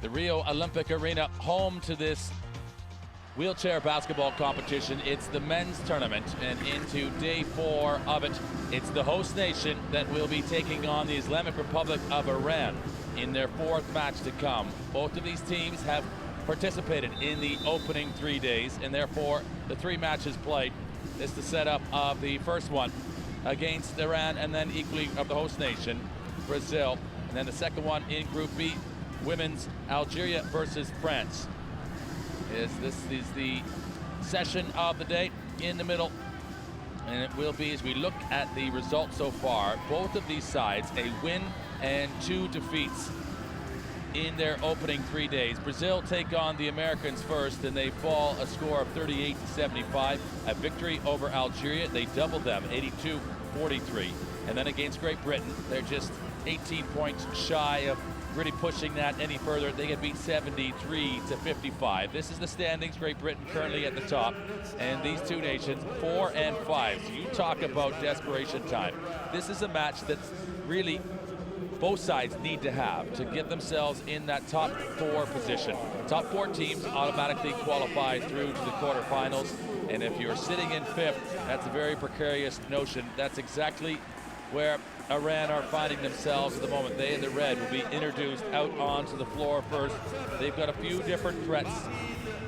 the Rio Olympic Arena, home to this wheelchair basketball competition. It's the men's tournament, and into day 4 of it, it's the host nation that will be taking on the Islamic Republic of Iran in their 4th match to come. Both of these teams have participated in the opening 3 days, and therefore the 3 matches played. This is the setup of the first one against Iran, and then equally of the host nation, Brazil. And then the second one in Group B, women's, Algeria versus France. This is the session of the day in the middle, and it will be, as we look at the results so far, both of these sides a win and 2 defeats in their opening 3 days. Brazil take on the Americans first, and they fall a score of 38-75. A victory over Algeria, they double them, 82-43. And then against Great Britain, they're just 18 points shy of really pushing that any further. They get beat 73-55. This is the standings. Great Britain currently at the top, and these two nations 4 and 5. So you talk about desperation time. This is a match that's really both sides need to have to get themselves in that top 4 position. Top 4 teams automatically qualify through to the quarterfinals, and if you're sitting in 5th, that's a very precarious notion. That's exactly where Iran are finding themselves at the moment. They in the red will be introduced out onto the floor first. They've got a few different threats.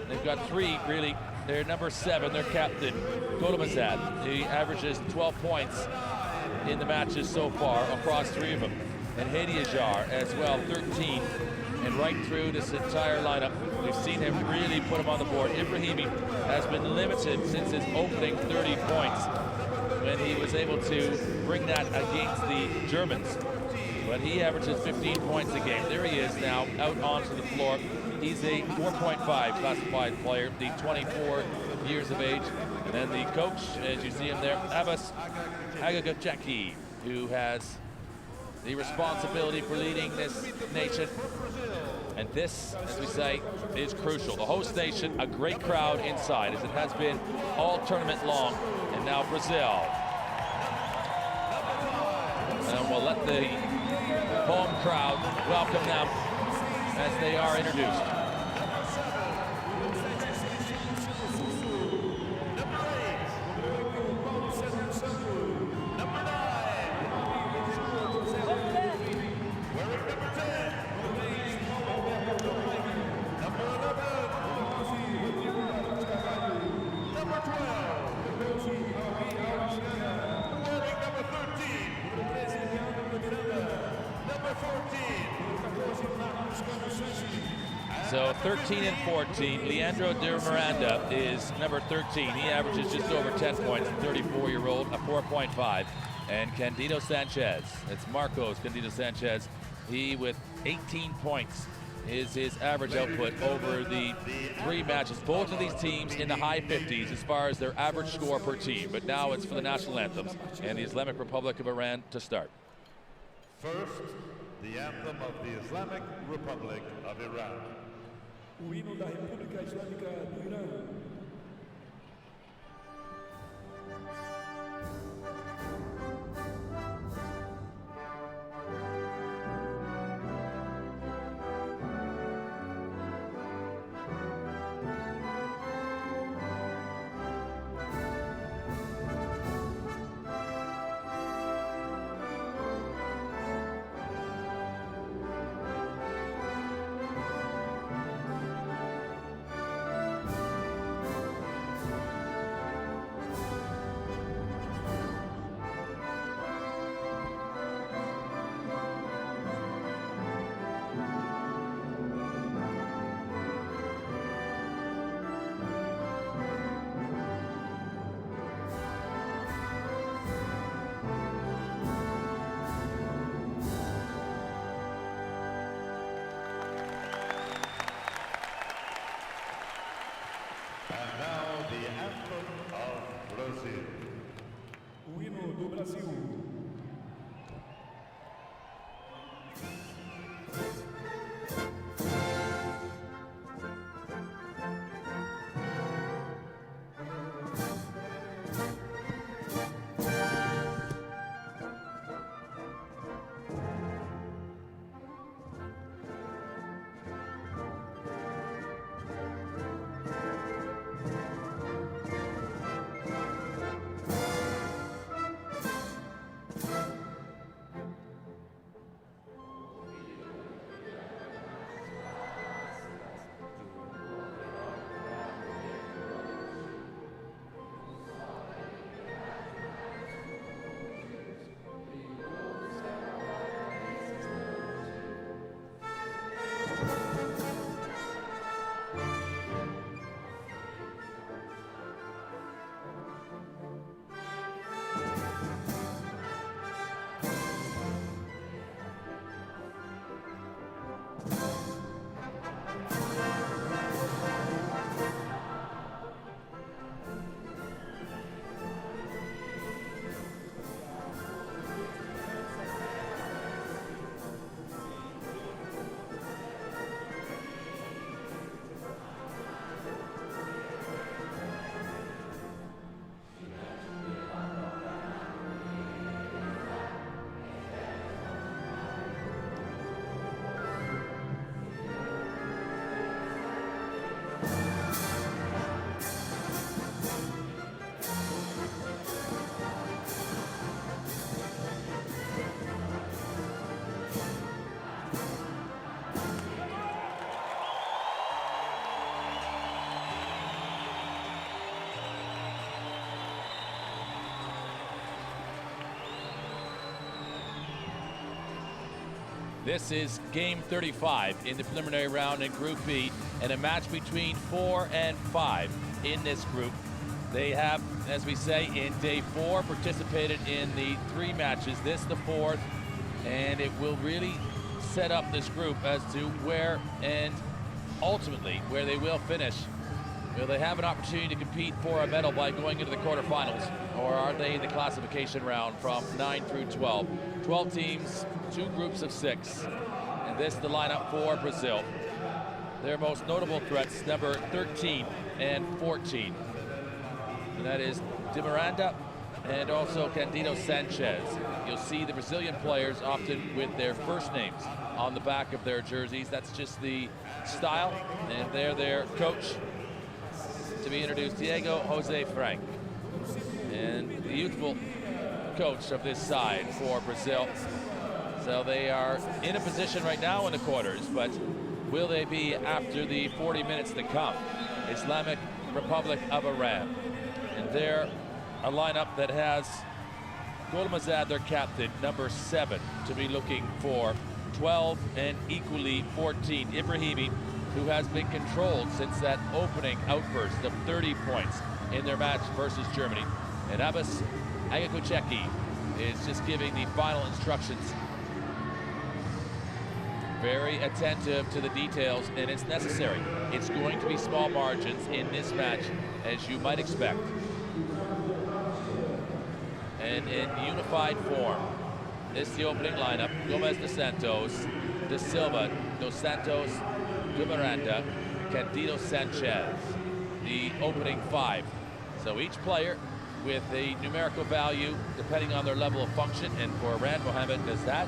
They've got 3 really. They're number 7, their captain, GHOLAMAZAD. He averages 12 points in the matches so far across 3 of them. And HADIAZHAR as well, 13. And right through this entire lineup, we've seen him really put him on the board. EBRAHIMI has been limited since his opening 30 points when he was able to bring that against the Germans. But he averages 15 points a game. There he is now, out onto the floor. He's a 4.5 classified player, the 24 years of age. And then the coach, as you see him there, Abbas Hagagachaki, who has the responsibility for leading this nation. And this, as we say, is crucial. The host nation, a great crowd inside, as it has been all tournament long. And now Brazil. And we'll let the home crowd welcome them as they are introduced. So 13 and 14, Leandro de Miranda is number 13. He averages just over 10 points, 34-year-old, a 4.5. And Candido Sanchez, it's Marcos Candido Sanchez, he with 18 points is his average output over the 3 matches. Both of these teams in the high 50s as far as their average score per team. But now it's for the national anthems and the Islamic Republic of Iran to start. First, the anthem of the Islamic Republic of Iran. O hino da República Islâmica do Irã. This is game 35 in the preliminary round in Group B, and a match between 4 and 5 in this group. They have, as we say, in day 4 participated in the 3 matches, this the 4th, and it will really set up this group as to where and ultimately where they will finish. Will they have an opportunity to compete for a medal by going into the quarterfinals, or are they in the classification round from 9 through 12? 12 teams, 2 groups of 6, and this the lineup for Brazil. Their most notable threats, number 13 and 14, and that is De Miranda and also Candido Sanchez. You'll see the Brazilian players often with their first names on the back of their jerseys. That's just the style, and they're their coach. To be introduced, Diego Jose Frank, and the youthful coach of this side for Brazil. So they are in a position right now in the quarters, but will they be after the 40 minutes to come? Islamic Republic of Iran, and they're a lineup that has GHOLAMAZAD, their captain, number 7, to be looking for 12 and equally 14. Ibrahimi, who has been controlled since that opening outburst of 30 points in their match versus Germany. And Abbas Agakucheki is just giving the final instructions. Very attentive to the details, and it's necessary. It's going to be small margins in this match, as you might expect. And in unified form, this is the opening lineup. Gomes dos Santos, De Silva, dos Santos, De Miranda, Candido Sanchez, the opening 5. So each player with a numerical value depending on their level of function, and for Iran, Mohammad Gazad,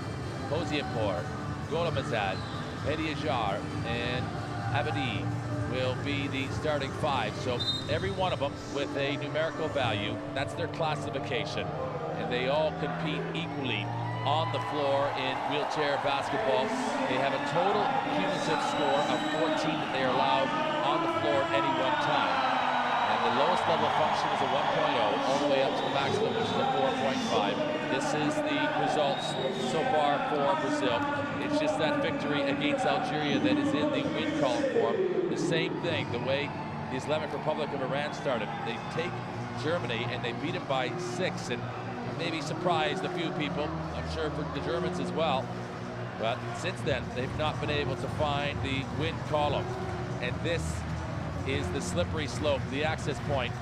HOSSEINPOUR, GHOLAMAZAD, HADIAZHAR, and ABEDI will be the starting 5. So every one of them with a numerical value, that's their classification, and they all compete equally on the floor in wheelchair basketball. They have a total cumulative score of 14 that they are allowed on the floor at any one time. And the lowest level of function is a 1.0, all the way up to the maximum, which is a 4.5. This is the results so far for Brazil. It's just that victory against Algeria that is in the win column form. The same thing, the way the Islamic Republic of Iran started. They take Germany and they beat it by 6, and maybe surprised a few people, I'm sure for the Germans as well. But since then, they've not been able to find the win column. And this is the slippery slope, the access point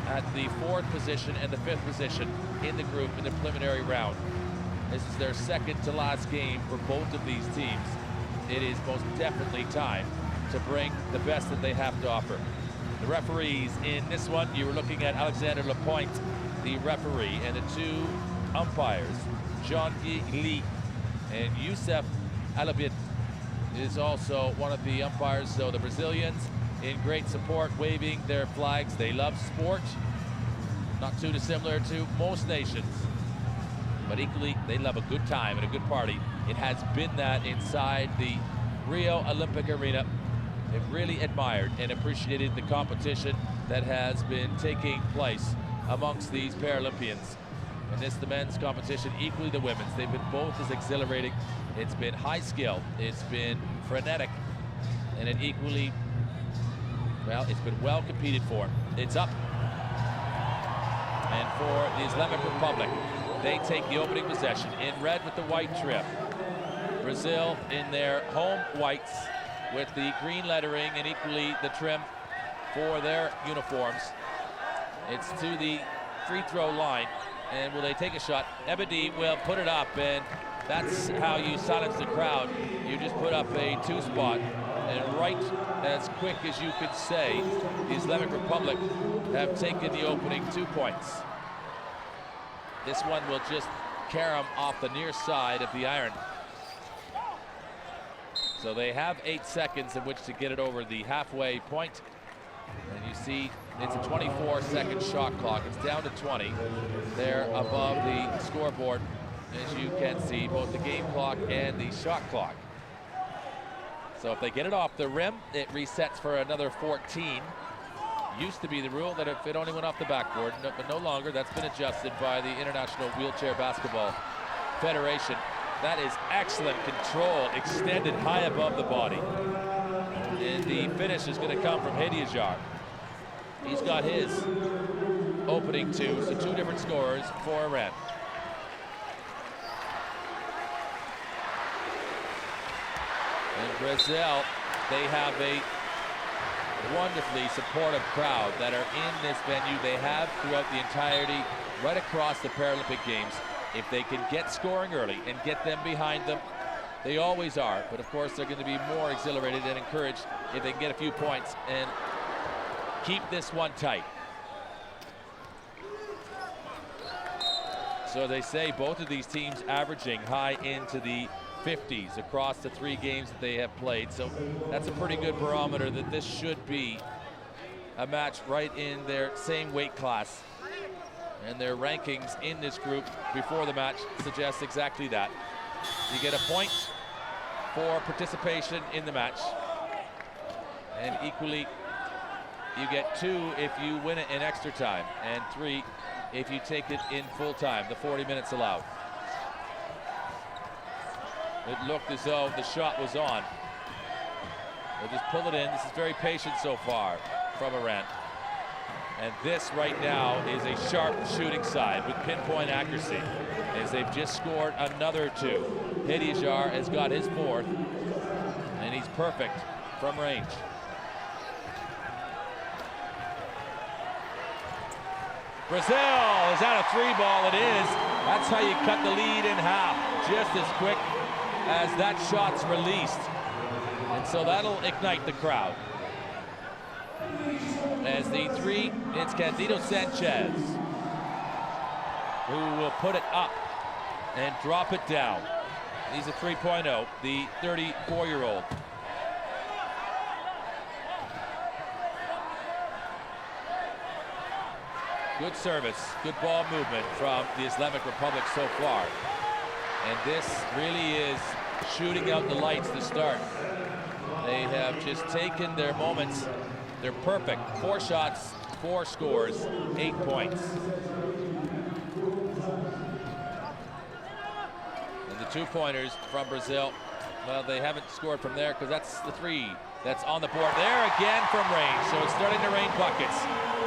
at the 4th position and the 5th position in the group in the preliminary round. This is their second to last game for both of these teams. It is most definitely time to bring the best that they have to offer. The referees in this one, you were looking at Alexander Lapointe, the referee, and the 2 umpires, Jean-Guy Lee and Youssef Alabid is also one of the umpires. So the Brazilians in great support, waving their flags. They love sport, not too dissimilar to most nations, but equally they love a good time and a good party. It has been that inside the Rio Olympic Arena. They've really admired and appreciated the competition that has been taking place amongst these Paralympians. And this, the men's competition, equally the women's. They've been both as exhilarating. It's been high skill, it's been frenetic, and it equally, well, it's been well competed for. It's up. And for the Islamic Republic, they take the opening possession in red with the white trim. Brazil in their home whites with the green lettering and equally the trim for their uniforms. It's to the free throw line, and will they take a shot? ABEDI will put it up, and that's how you silence the crowd. You just put up a 2-spot, and right as quick as you could say, the Islamic Republic have taken the opening 2 points. This one will just carry them off the near side of the iron. So they have 8 seconds in which to get it over the halfway point. And you see it's a 24-second shot clock. It's down to 20 there above the scoreboard, as you can see, both the game clock and the shot clock. So if they get it off the rim, it resets for another 14. Used to be the rule that if it only went off the backboard, but no longer. That's been adjusted by the International Wheelchair Basketball Federation. That is excellent control, extended high above the body. And the finish is going to come from HADIAZHAR. He's got his opening two, so two different scorers for Iran. In Brazil, they have a wonderfully supportive crowd that are in this venue. They have throughout the entirety, right across the Paralympic Games. If they can get scoring early and get them behind them, they always are. But of course, they're going to be more exhilarated and encouraged if they can get a few points and keep this one tight. So they say both of these teams averaging high into the 50s across the 3 games that they have played. So that's a pretty good barometer that this should be a match right in their same weight class. And their rankings in this group before the match suggest exactly that. You get a point for participation in the match. And equally, you get 2 if you win it in extra time, and 3 if you take it in full time, the 40 minutes allowed. It looked as though the shot was on. They'll just pull it in. This is very patient so far from Iran. And this right now is a sharp shooting side with pinpoint accuracy, as they've just scored another 2. HADIAZHAR has got his 4th, and he's perfect from range. Brazil, is that a 3 ball? It is. That's how you cut the lead in half, just as quick as that shot's released. And so that'll ignite the crowd. As the 3, it's Candido Sanchez who will put it up and drop it down. He's a 3.0, the 34-year-old. Good service, good ball movement from the Islamic Republic so far. And this really is shooting out the lights to start. They have just taken their moments. They're perfect. 4 shots, 4 scores, 8 points. And the 2-pointers from Brazil, well, they haven't scored from there because that's the 3 that's on the board. There again from range. So it's starting to rain buckets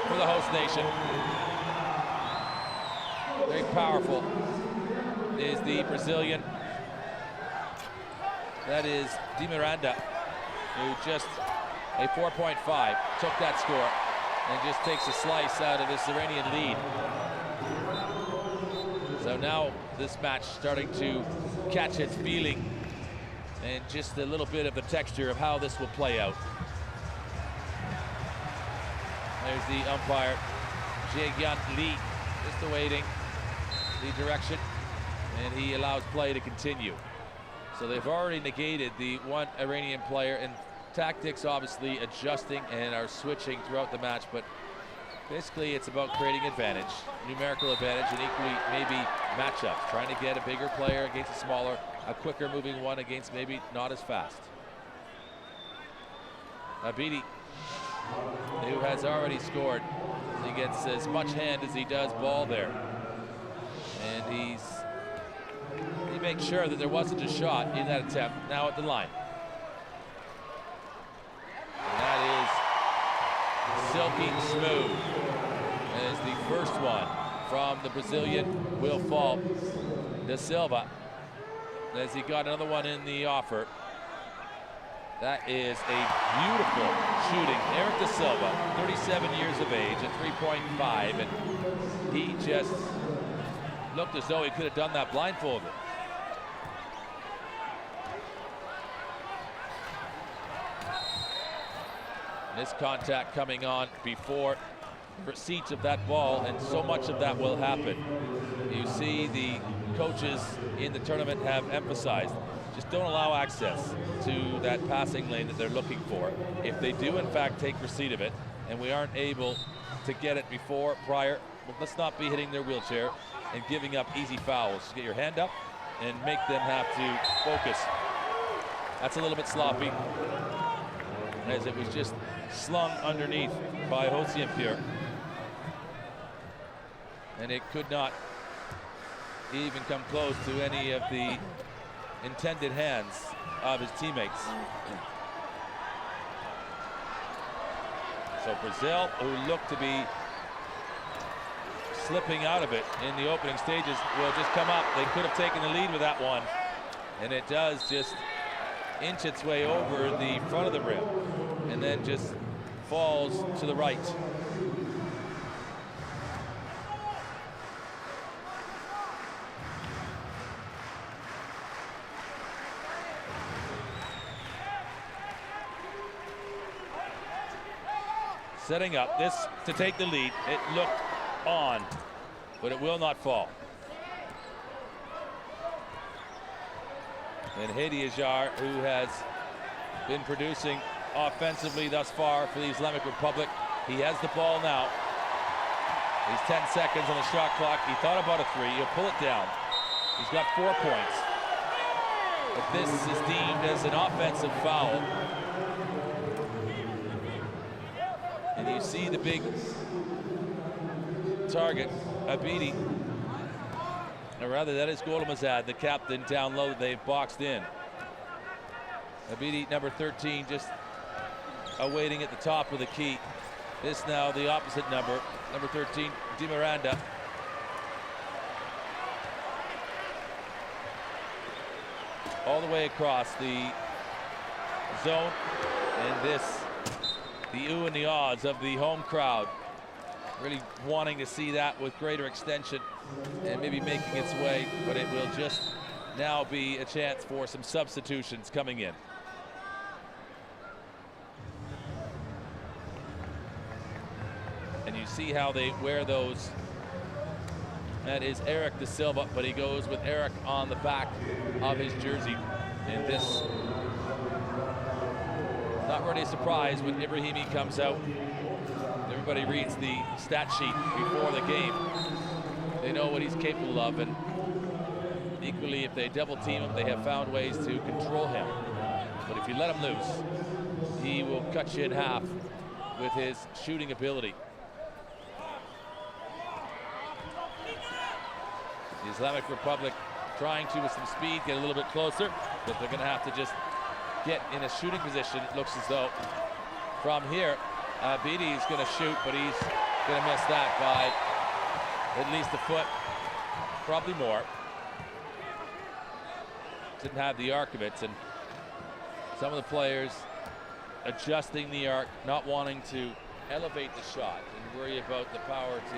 for the host nation. Very powerful is the Brazilian. That is MIRANDA, who just a 4.5 took that score and just takes a slice out of this Iranian lead. So now this match starting to catch its feeling and just a little bit of the texture of how this will play out. There's the umpire, Jae-Gyun Lee, just awaiting the direction, and he allows play to continue. So they've already negated the 1 Iranian player, and tactics obviously adjusting and are switching throughout the match, but basically it's about creating advantage, numerical advantage, and equally maybe matchups, trying to get a bigger player against a smaller, a quicker moving one against maybe not as fast. ABEDI, who has already scored, he gets as much hand as he does ball there. And he makes sure that there wasn't a shot in that attempt. Now at the line. And that is silky smooth. As the first one from the Brazilian will fall to Silva. As he got another one in the offer. That is a beautiful shooting. Eric da Silva, 37 years of age, a 3.5, and he just looked as though he could have done that blindfolded. This contact coming on before receipt of that ball, and so much of that will happen. You see the coaches in the tournament have emphasized, just don't allow access to that passing lane that they're looking for. If they do in fact take receipt of it, and we aren't able to get it prior, well, let's not be hitting their wheelchair and giving up easy fouls. Just get your hand up and make them have to focus. That's a little bit sloppy, as it was just slung underneath by HOSSEINPOUR. And it could not even come close to any of the intended hands of his teammates. So Brazil, who looked to be slipping out of it in the opening stages, will just come up. They could have taken the lead with that one, and it does just inch its way over the front of the rim and then just falls to the right. Setting up this to take the lead. It looked on, but it will not fall. And HADIAZHAR, who has been producing offensively thus far for the Islamic Republic, he has the ball now. He's 10 seconds on the shot clock. He thought about a three. He'll pull it down. He's got 4 points. But this is deemed as an offensive foul. And you see the big target, ABEDI. Or rather, that is GHOLAMAZAD, the captain, down low that they've boxed in. ABEDI, number 13, just awaiting at the top of the key. This now the opposite number 13, MIRANDA. All the way across the zone, and this, the ooh and the ahs of the home crowd, really wanting to see that with greater extension and maybe making its way, but it will just now be a chance for some substitutions coming in. And you see how they wear those. That is Erik da Silva, but he goes with Erik on the back of his jersey. And this, not really a surprise when Ibrahimi comes out. Everybody reads the stat sheet before the game. They know what he's capable of, and equally, if they double team him, they have found ways to control him. But if you let him loose, he will cut you in half with his shooting ability. The Islamic Republic trying to, with some speed, get a little bit closer, but they're going to have to just get in a shooting position. It looks as though from here, ABEDI is going to shoot, but he's going to miss that by at least a foot, probably more. Didn't have the arc of it, and some of the players adjusting the arc, not wanting to elevate the shot and worry about the power to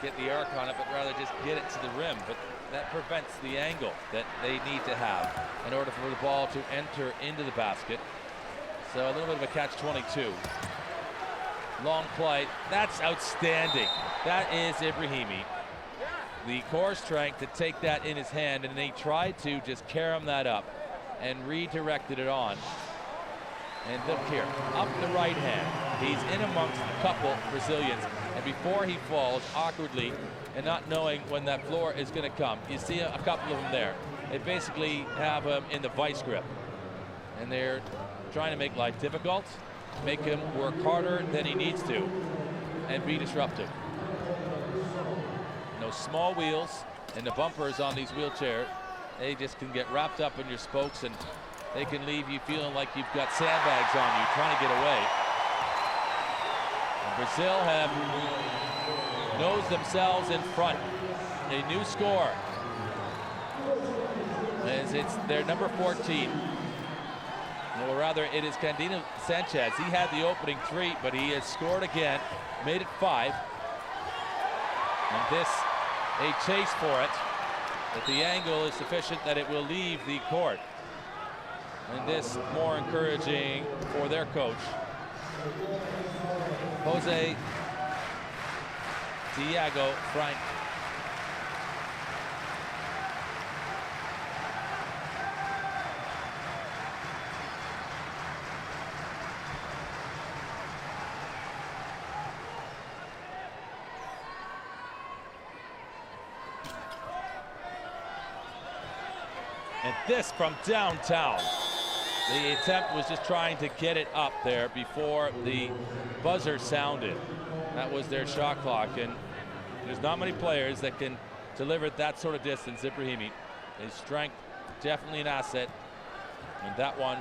get the arc on it, but rather just get it to the rim. But that prevents the angle that they need to have in order for the ball to enter into the basket. So a little bit of a catch-22. Long play, that's outstanding. That is Ibrahimi. The core strength to take that in his hand, and they tried to just carom that up and redirected it on. And look here, up the right hand. He's in amongst a couple Brazilians, and before he falls awkwardly and not knowing when that floor is going to come, you see a couple of them there. They basically have him in the vice grip, and they're trying to make life difficult, make him work harder than he needs to, and be disruptive. No small wheels, and the bumpers on these wheelchairs, they just can get wrapped up in your spokes, and they can leave you feeling like you've got sandbags on you trying to get away. And Brazil have nosed themselves in front. A new score, as it's their number 14. Or rather, it is Candino Sanchez. He had the opening three, but he has scored again, made it 5. And this, a chase for it, but the angle is sufficient that it will leave the court. And this more encouraging for their coach, Jose Diego Frank. And this from downtown. The attempt was just trying to get it up there before the buzzer sounded. That was their shot clock, and there's not many players that can deliver at that sort of distance. Ibrahimi, his strength definitely an asset. And that one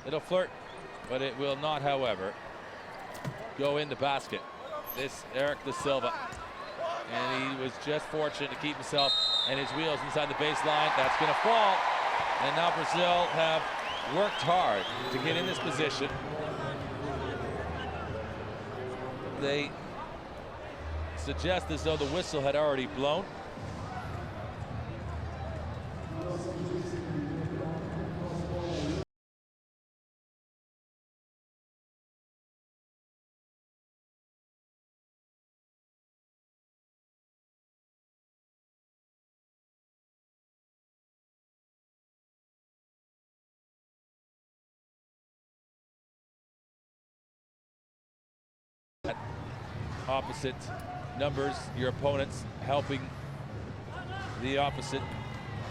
it'll flirt, but it will not, however, go in the basket. This Erik da Silva, and he was just fortunate to keep himself and his wheels inside the baseline. That's going to fall, and now Brazil have worked hard to get in this position. They suggest as though the whistle had already blown. Opposite numbers, your opponents helping the opposite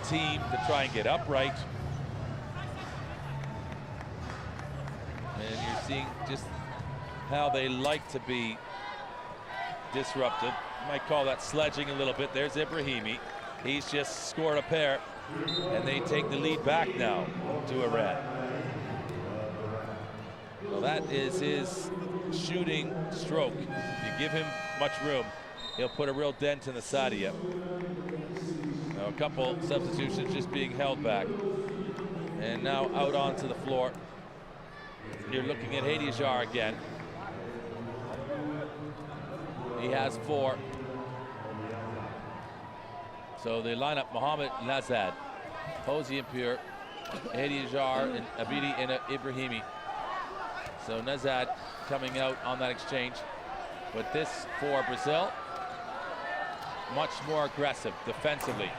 team to try and get upright. And you're seeing just how they like to be disrupted. You might call that sledging a little bit. There's Ibrahimi. He's just scored a pair, and they take the lead back now to Iran. Well, that is his shooting stroke. If you give him much room, he'll put a real dent in the Sadia. Now a couple substitutions just being held back. And now out onto the floor. You're looking at HADIAZHAR again. He has 4. So they line up Mohammad Nazad, HOSSEINPOUR, HADIAZHAR, and ABEDI and Ibrahimi. So Nazad coming out on that exchange. But this for Brazil, much more aggressive defensively.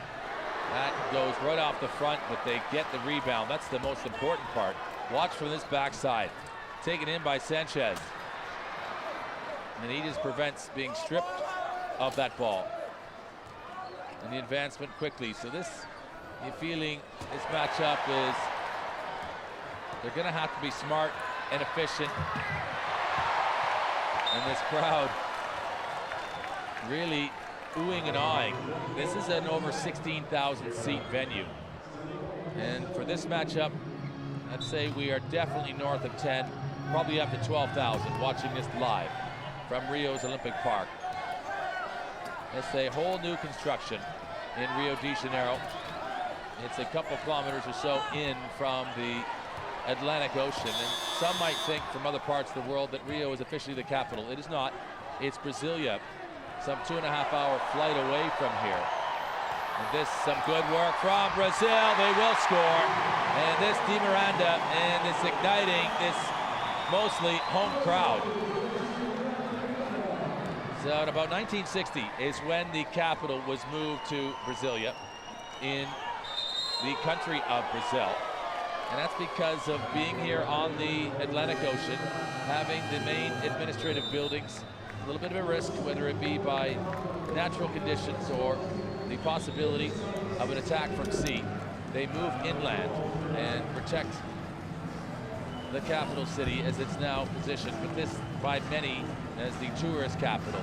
That goes right off the front, but they get the rebound. That's the most important part. Watch from this backside. Taken in by Sanchez. And he just prevents being stripped of that ball. And the advancement quickly. So this, you're feeling this matchup is, they're going to have to be smart and efficient. And this crowd really oohing and awing. This is an over 16,000 seat venue. And for this matchup, I'd say we are definitely north of 10, probably up to 12,000 watching this live from Rio's Olympic Park. It's a whole new construction in Rio de Janeiro. It's a couple kilometers or so in from the Atlantic Ocean, and some might think from other parts of the world that Rio is officially the capital. It is not. It's Brasilia, some 2.5-hour flight away from here. And this, some good work from Brazil. They will score. And this Di Miranda, and it's igniting this mostly home crowd. So in about 1960 is when the capital was moved to Brasilia in the country of Brazil. And that's because of being here on the Atlantic Ocean, having the main administrative buildings, a little bit of a risk, whether it be by natural conditions or the possibility of an attack from sea. They move inland and protect the capital city as it's now positioned, but this by many as the tourist capital.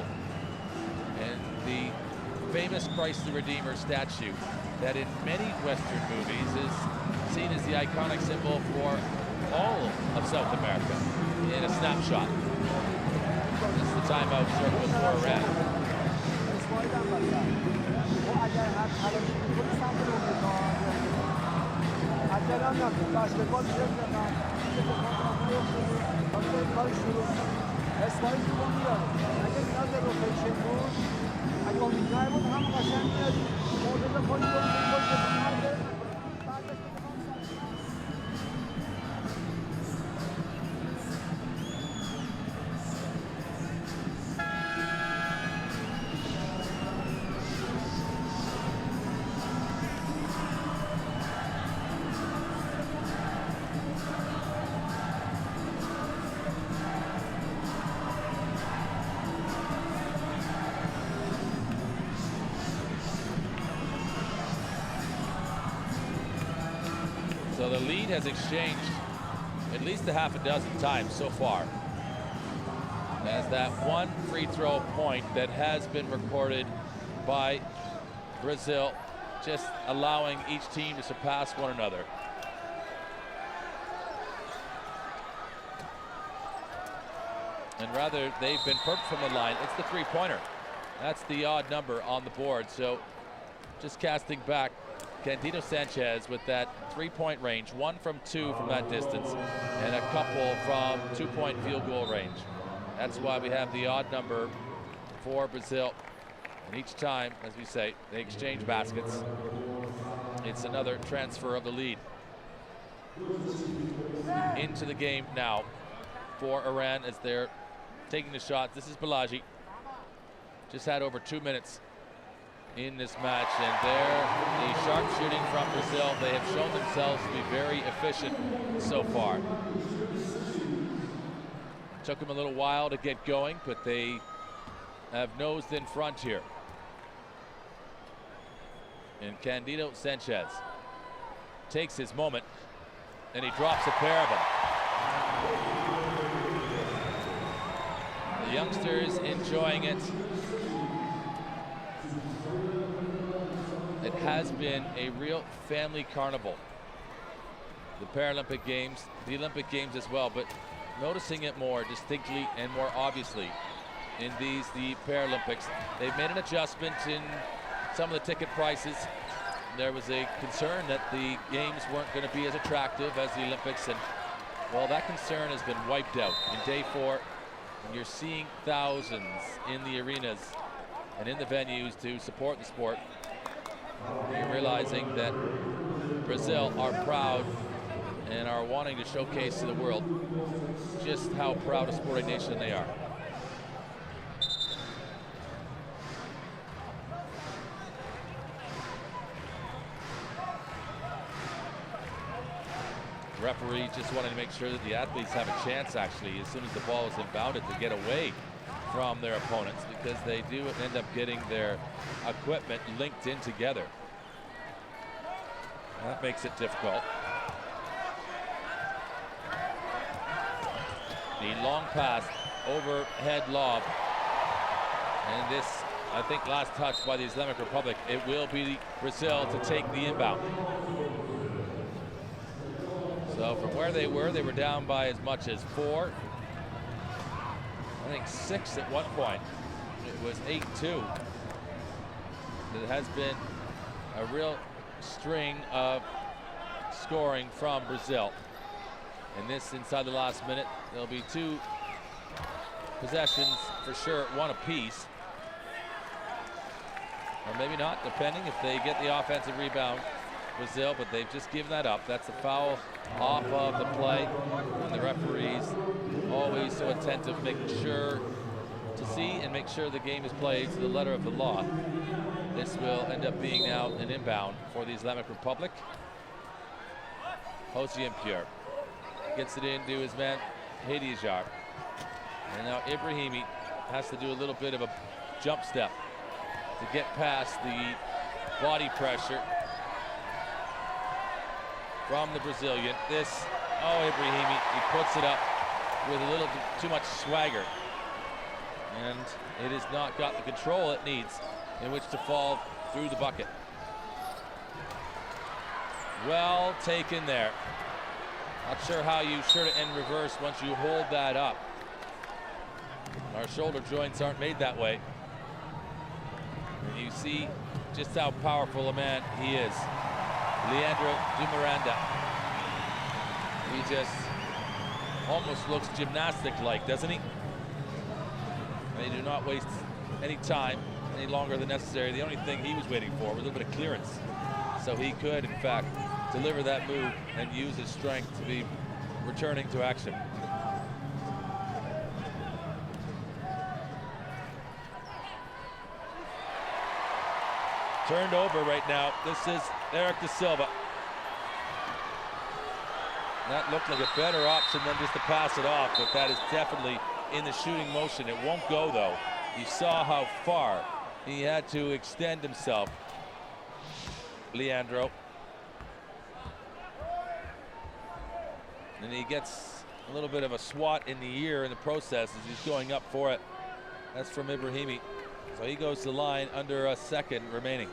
And the famous Christ the Redeemer statue that in many Western movies is seen as the iconic symbol for all of South America in a snapshot. This is the timeout circle for Iran. So the lead has exchanged at least a half a dozen times so far. As that one free throw point that has been recorded by Brazil just allowing each team to surpass one another. And rather, they've been perfect from the line. It's the three-pointer. That's the odd number on the board. So just casting back, Candido Sanchez with that three-point range, 1 from 2 from that distance, and a couple from two-point field goal range. That's why we have the odd number for Brazil. And each time, as we say, they exchange baskets. It's another transfer of the lead. Into the game now for Iran as they're taking the shot. This is BALAGHI. Just had over 2 minutes in this match, and there, the sharp shooting from Brazil. They have shown themselves to be very efficient so far. Took them a little while to get going, but they have nosed in front here. And Candido Sanchez takes his moment, and he drops a pair of them. The youngsters enjoying it. It has been a real family carnival. The Paralympic Games, the Olympic Games as well, but noticing it more distinctly and more obviously in the Paralympics. They've made an adjustment in some of the ticket prices. There was a concern that the games weren't going to be as attractive as the Olympics, and well, that concern has been wiped out. In day 4, you're seeing thousands in the arenas and in the venues to support the sport. You're realizing that Brazil are proud and are wanting to showcase to the world just how proud a sporting nation they are. The referee just wanted to make sure that the athletes have a chance, actually, as soon as the ball is inbounded, to get away from their opponents, because they do end up getting their equipment linked in together. That makes it difficult. The long pass, overhead lob, and this, I think, last touch by the Islamic Republic. It will be Brazil to take the inbound. So from where they were down by as much as 4. I think 6 at one point. It was 8-2. It has been a real string of scoring from Brazil. And this inside the last minute, there'll be 2 possessions for sure, 1 apiece. Or maybe not, depending if they get the offensive rebound, Brazil, but they've just given that up. That's a foul off of the play. And the referees always so attentive, making sure to see and make sure the game is played to the letter of the law. This will end up being now an inbound for the Islamic Republic. HOSSEINPOUR gets it into his man HADIAZHAR. And now EBRAHIMI has to do a little bit of a jump step to get past the body pressure from the Brazilian. EBRAHIMI, he puts it up with a little too much swagger. And it has not got the control it needs in which to fall through the bucket. Well taken there. Not sure how you shoot it in reverse once you hold that up. Our shoulder joints aren't made that way. And you see just how powerful a man he is. Leandro de Miranda. He just almost looks gymnastic-like, doesn't he? They do not waste any time any longer than necessary. The only thing he was waiting for was a little bit of clearance, so he could, in fact, deliver that move and use his strength to be returning to action. Turned over right now. This is Erik da Silva. That looked like a better option than just to pass it off, but that is definitely in the shooting motion. It won't go, though. You saw how far he had to extend himself. Leandro. And he gets a little bit of a swat in the ear in the process as he's going up for it. That's from EBRAHIMI. So he goes to the line under a second remaining.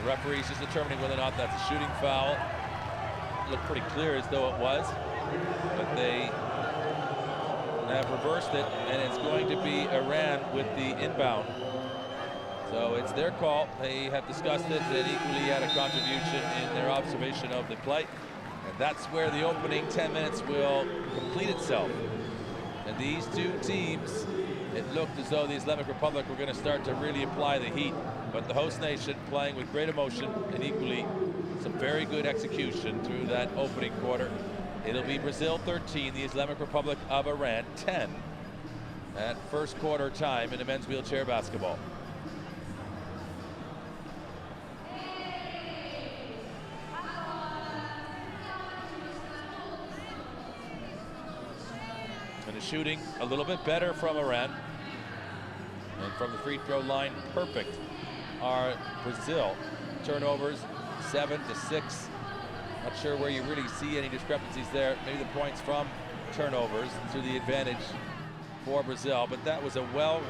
referee's just determining whether or not that's a shooting foul. It looked pretty clear as though it was, but they have reversed it, and it's going to be Iran with the inbound. So it's their call. They have discussed it and equally had a contribution in their observation of the play. And that's where the opening 10 minutes will complete itself. And these two teams, it looked as though the Islamic Republic were going to start to really apply the heat. But the host nation playing with great emotion and equally some very good execution through that opening quarter. It'll be Brazil 13, the Islamic Republic of Iran 10 at first quarter time in the men's wheelchair basketball. And the shooting a little bit better from Iran. And from the free throw line, perfect are Brazil. Turnovers 7-6. Not sure where you really see any discrepancies there. Maybe the points from turnovers to the advantage for Brazil, but that was a well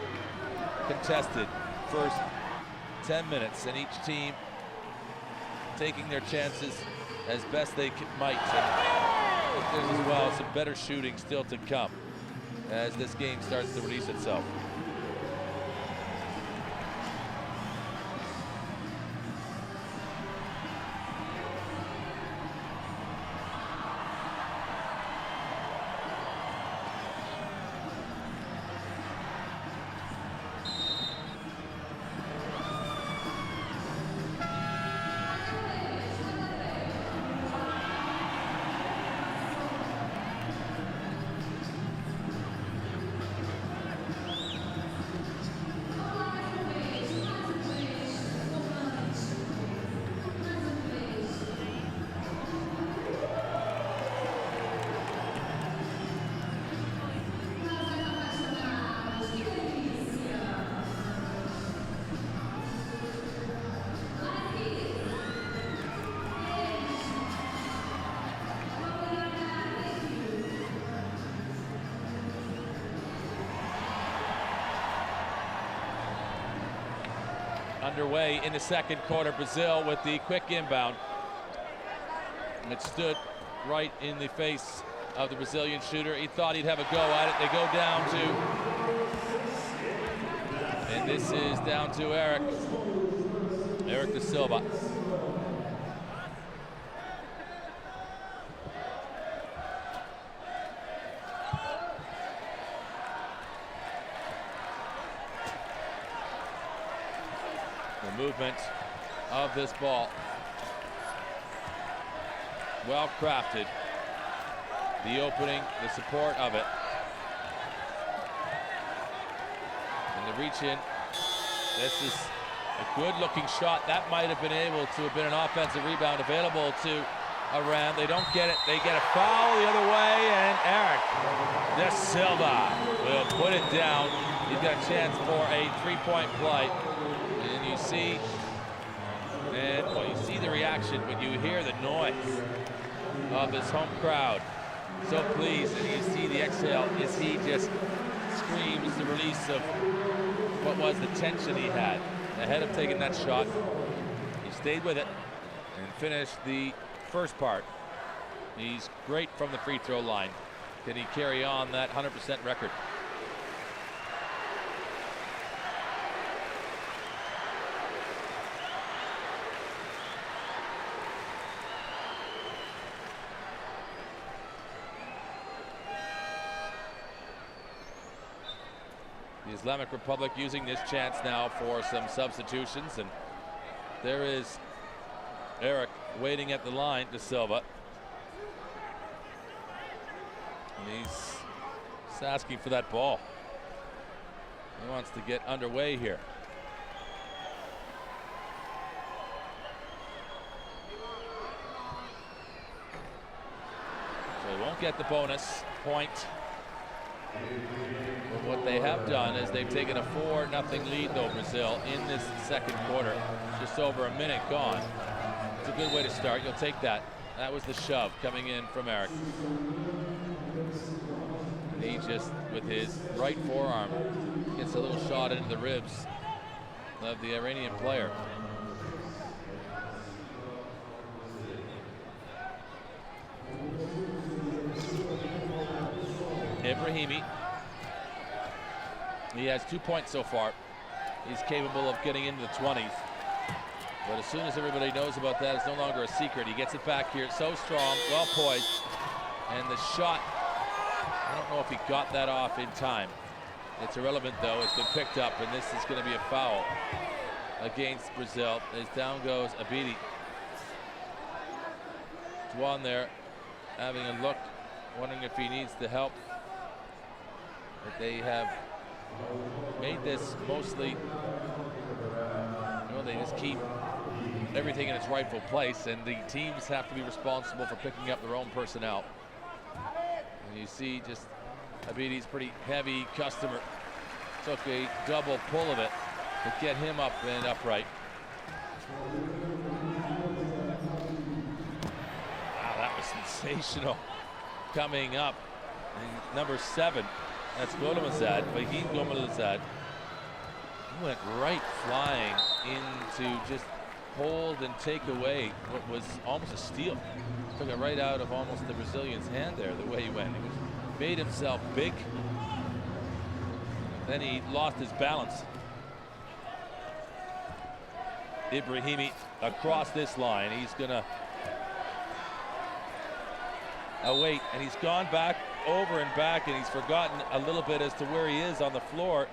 contested first 10 minutes, and each team taking their chances as best they might. And there's as well some better shooting still to come as this game starts to release itself. Underway in the second quarter, Brazil with the quick inbound. And it stood right in the face of the Brazilian shooter. He thought he'd have a go at it. They go down to, and this is down to Erik da Silva. Movement of this ball, well crafted. The opening, the support of it, and the reach in. This is a good looking shot. That might have been able to have been an offensive rebound available to Iran. They don't get it. They get a foul the other way, and Erik da Silva will put it down. He's got a chance for a three-point play. And you see, you see the reaction when you hear the noise of his home crowd. So pleased, and you see the exhale as he just screams the release of what was the tension he had ahead of taking that shot. He stayed with it and finished the first part. He's great from the free throw line. Can he carry on that 100% record? The Islamic Republic using this chance now for some substitutions, and there is Erik waiting at the line to Silva. And he's just asking for that ball. He wants to get underway here. So he won't get the bonus point. But what they have done is they've taken a 4-0 lead, though, Brazil, in this second quarter. Just over a minute gone. It's a good way to start. You'll take that. That was the shove coming in from Erik. And he just, with his right forearm, gets a little shot into the ribs of the Iranian player. Ibrahimi. He has 2 points so far. He's capable of getting into the 20s. But as soon as everybody knows about that, it's no longer a secret. He gets it back here, so strong, well poised. And the shot, I don't know if he got that off in time. It's irrelevant though, it's been picked up, and this is gonna be a foul against Brazil. As down goes ABEDI. Dwan there, having a look, wondering if he needs the help. But they have made this mostly, they just keep everything in its rightful place, and the teams have to be responsible for picking up their own personnel. And you see just ABEDI's pretty heavy customer took a double pull of it to get him up and upright. Wow, that was sensational. Coming up, number 7, that's GHOLAMAZAD Vahid. He went right flying into just hold and take away what was almost a steal. Took it right out of almost the Brazilian's hand there, the way he went. He made himself big. Then he lost his balance. Ibrahimi across this line. He's gonna await, and he's gone back, over and back, and he's forgotten a little bit as to where he is on the floor.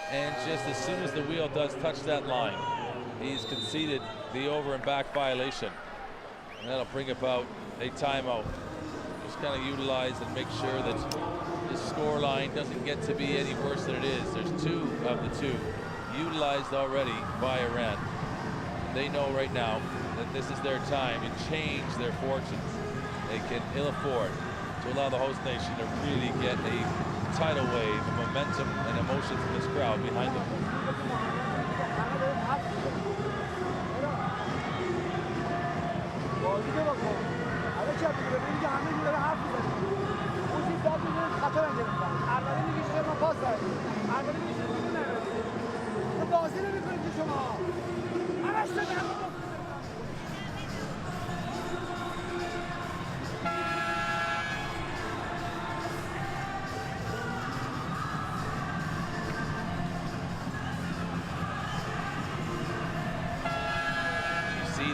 And just as soon as the wheel does touch that line, he's conceded the over and back violation. And that'll bring about a timeout. Just kind of utilize and make sure that this score line doesn't get to be any worse than it is. There's 2 of the 2 utilized already by Iran. They know right now that this is their time to change their fortunes. They can ill afford to allow the host nation to really get a tidal wave of momentum and emotion from this crowd behind them.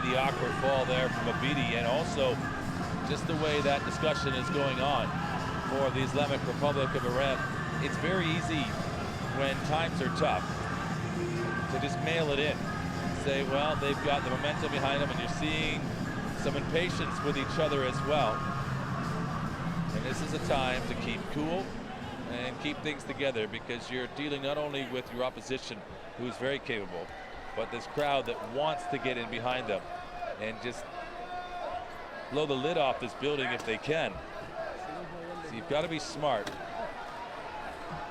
The awkward fall there from ABEDI, and also just the way that discussion is going on for the Islamic Republic of Iran. It's very easy when times are tough to just mail it in and say, well, they've got the momentum behind them, and you're seeing some impatience with each other as well. And this is a time to keep cool and keep things together, because you're dealing not only with your opposition, who's very capable, but this crowd that wants to get in behind them and just blow the lid off this building if they can. So you've got to be smart,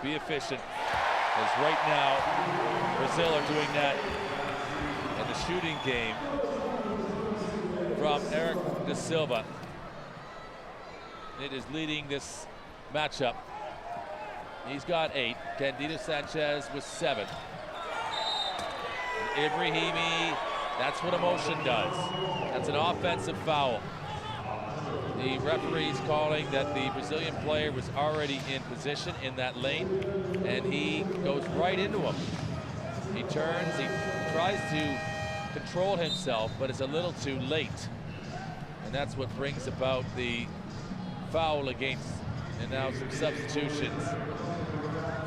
be efficient, as right now Brazil are doing that. And the shooting game from Eric da Silva, it is leading this matchup. He's got 8. Candido Sanchez with 7. Ibrahimi, that's what emotion does. That's an offensive foul. The referee's calling that the Brazilian player was already in position in that lane, and he goes right into him. He turns, he tries to control himself, but it's a little too late. And that's what brings about the foul against, and now some substitutions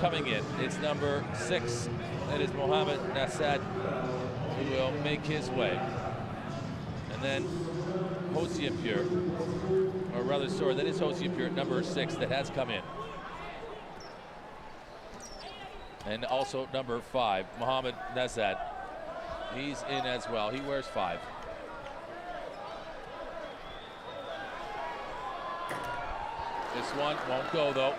coming in. It's number 6, that is Mohammad Nassad, who will make his way. And then HOSSEINPOUR, or rather, sorry, that is HOSSEINPOUR, number 6, that has come in. And also number 5, Mohammad Nassad. He's in as well. He wears 5. This one won't go, though.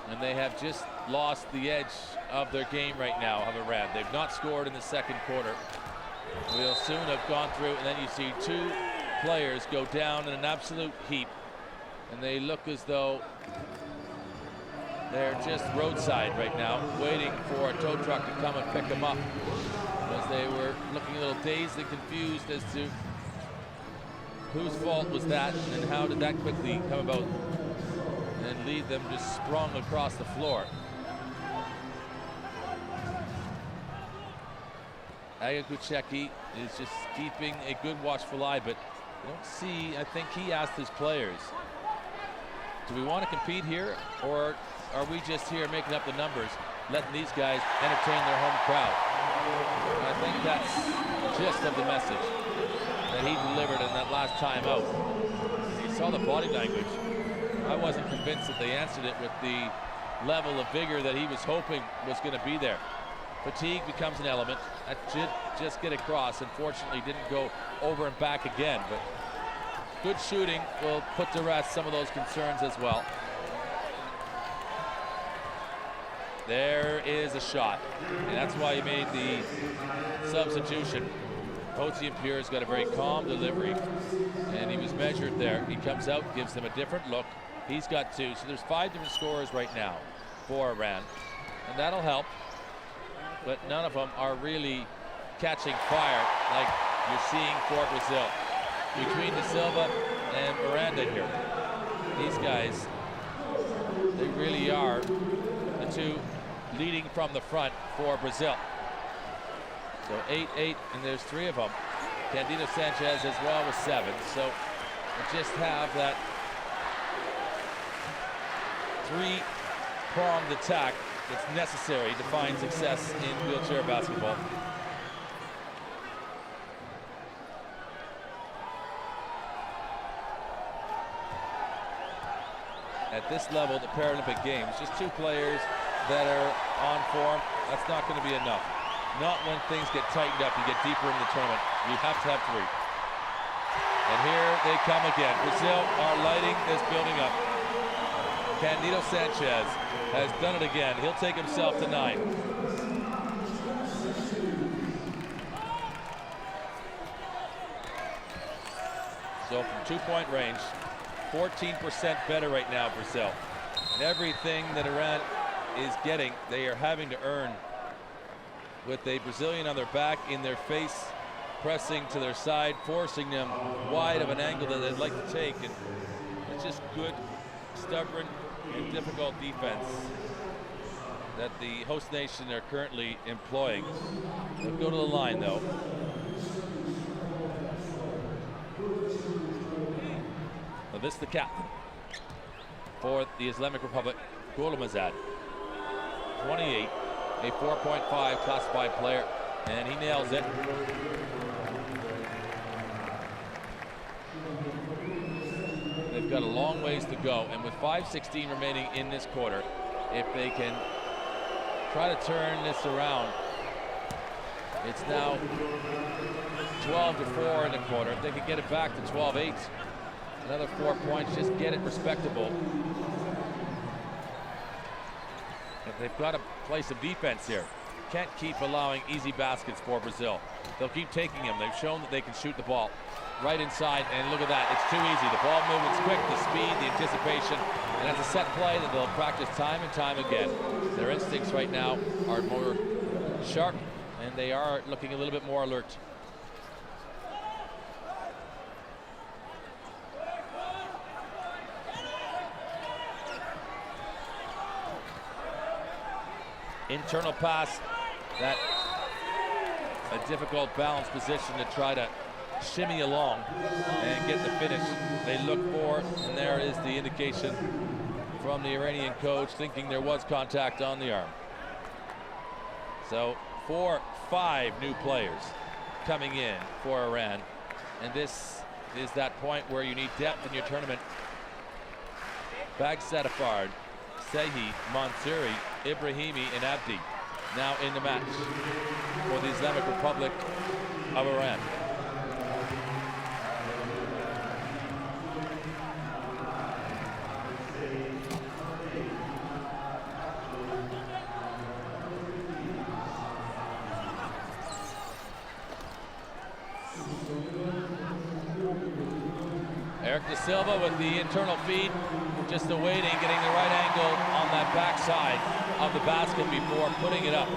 And they have just lost the edge of their game right now, of Iran. They've not scored in the second quarter. We'll soon have gone through, and then you see 2 players go down in an absolute heap. And they look as though they're just roadside right now, waiting for a tow truck to come and pick them up, because they were looking a little dazed and confused as to whose fault was that and how did that quickly come about. and lead them just sprung across the floor. Agagucheki is just keeping a good watchful eye, but you don't see, I think he asked his players, do we want to compete here, or are we just here making up the numbers, letting these guys entertain their home crowd? And I think that's the gist of the message that he delivered in that last timeout. You saw the body language. I wasn't convinced that they answered it with the level of vigor that he was hoping was going to be there. Fatigue becomes an element. That should just get across. Unfortunately, didn't go over and back again, but good shooting will put to rest some of those concerns as well. There is a shot, and that's why he made the substitution. HOSSEINPOUR's got a very calm delivery, and he was measured there. He comes out, gives them a different look. He's got two, so there's 5 different scorers right now for Iran, and that'll help. But none of them are really catching fire like you're seeing for Brazil. Between De Silva and Miranda here, these guys, they really are the two leading from the front for Brazil. So 8-8, and there's 3 of them. Candido Sanchez as well with 7. So we just have that 3-pronged attack that's necessary to find success in wheelchair basketball. At this level, the Paralympic Games, just 2 players that are on form, that's not going to be enough. Not when things get tightened up, you get deeper in the tournament. You have to have 3. And here they come again. Brazil are lighting this building up. Candido Sanchez has done it again. He'll take himself to 9. So from 2-point range, 14% better right now, Brazil. And everything that Iran is getting, they are having to earn with a Brazilian on their back, in their face, pressing to their side, forcing them wide of an angle that they'd like to take. And it's just good, stubborn, and difficult defense that the host nation are currently employing. They'll go to the line, though. Well, this is the captain for the Islamic Republic, GHOLAMAZAD. 28, a 4.5 classified player, and he nails it. They've got a long ways to go, and with 5:16 remaining in this quarter, if they can try to turn this around, it's now 12-4 in the quarter. If they can get it back to 12-8, another 4 points, just get it respectable. But they've got to play some defense here. Can't keep allowing easy baskets for Brazil. They'll keep taking them. They've shown that they can shoot the ball right inside, and look at that, it's too easy. The ball movement's quick, the speed, the anticipation, and that's a set play that they'll practice time and time again. Their instincts right now are more sharp, and they are looking a little bit more alert. Internal pass, that a difficult balance position to try to shimmy along and get the finish they look for, and there is the indication from the Iranian coach, thinking there was contact on the arm. So 4-5 new players coming in for Iran, and this is that point where you need depth in your tournament. BAGZADEHFARD, SEHI, MANSOURI, EBRAHIMI, and ABDI now in the match for the Islamic Republic of Iran. Erik De Silva with the internal feed, just awaiting, getting the right angle on that backside of the basket before putting it up.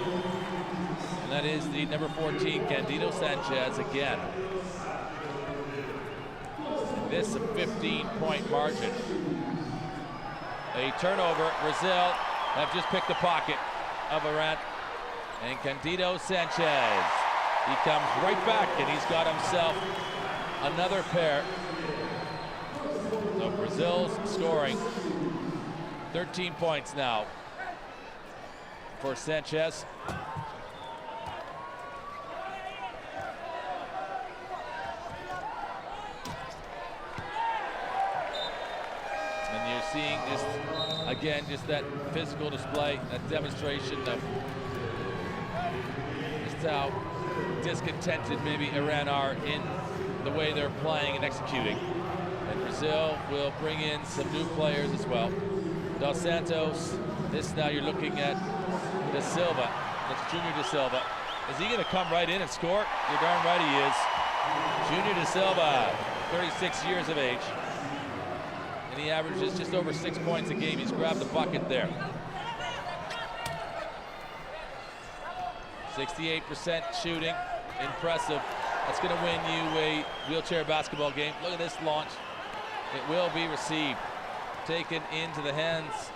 And that is the number 14, Candido Sanchez again. And this a 15-point margin A turnover. Brazil have just picked the pocket of Iran. And Candido Sanchez, he comes right back and he's got himself another pair. So Brazil's scoring 13 points now for Sanchez. And you're seeing just, again, just that physical display, that demonstration of just how discontented maybe Iran are in the way they're playing and executing. And Brazil will bring in some new players as well. Dos Santos, this now you're looking at De Silva. That's Junior De Silva. Is he gonna come right in and score? You're darn right he is. Junior De Silva, 36 years of age. And he averages just over 6 points a game. He's grabbed the bucket there. 68% shooting, impressive. That's gonna win you a wheelchair basketball game. Look at this launch. It will be received, taken into the hands.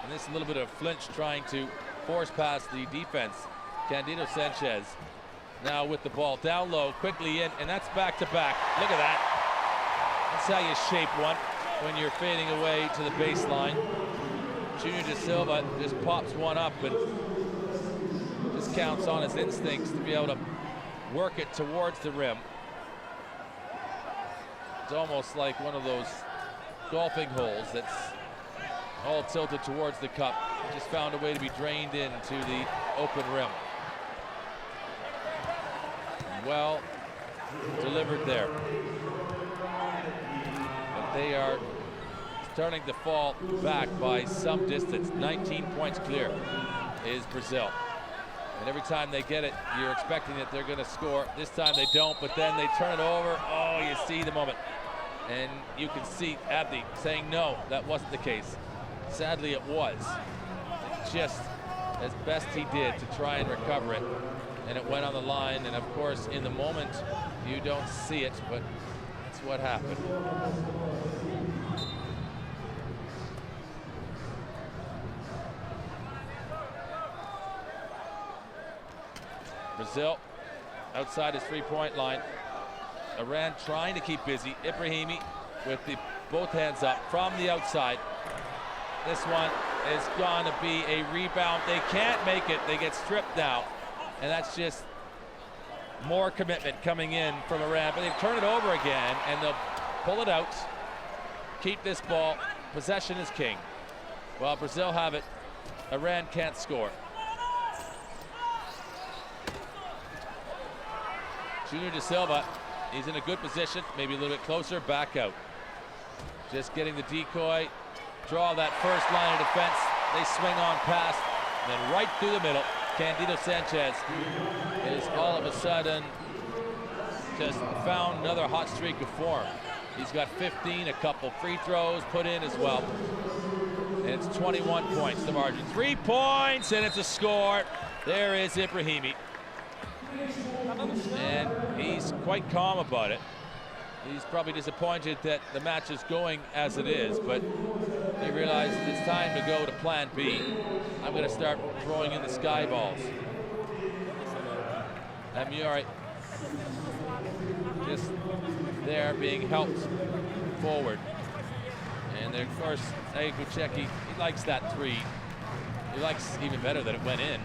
And this little bit of flinch trying to force past the defense. Candido Sanchez now with the ball down low, quickly in, and that's back to back. Look at that. That's how you shape one when you're fading away to the baseline. Junior De Silva just pops one up and just counts on his instincts to be able to work it towards the rim. It's almost like one of those golfing holes that's all tilted towards the cup. Just found a way to be drained into the open rim. Well delivered there. But they are starting to fall back by some distance. 19 points clear is Brazil. And every time they get it, you're expecting that they're going to score. This time they don't, but then they turn it over. Oh, you see the moment. And you can see Abdi saying, no, that wasn't the case. Sadly, it was. Just as best he did to try and recover it. And it went on the line. And of course, in the moment, you don't see it, but that's what happened. Brazil outside his three-point line. Iran trying to keep busy. Ebrahimi with the both hands up from the outside. This one is going to be a rebound. They can't make it. They get stripped now. And that's just more commitment coming in from Iran. But they've turned it over again, and they'll pull it out. Keep this ball. Possession is king. Well, Brazil have it. Iran can't score. Junior De Silva, he's in a good position, maybe a little bit closer, back out. Just getting the decoy, draw that first line of defense. They swing on past, and then right through the middle. Candido Sanchez is all of a sudden just found another hot streak of form. He's got 15, a couple free throws put in as well. And it's 21 points, the margin. 3 points, and it's a score. There is Ebrahimi. And he's quite calm about it. He's probably disappointed that the match is going as it is, but he realizes it's time to go to plan B. I'm going to start throwing in the sky balls. MIRANDA just there being helped forward. And then, of course, Gucecki, he likes that three. He likes even better that it went in.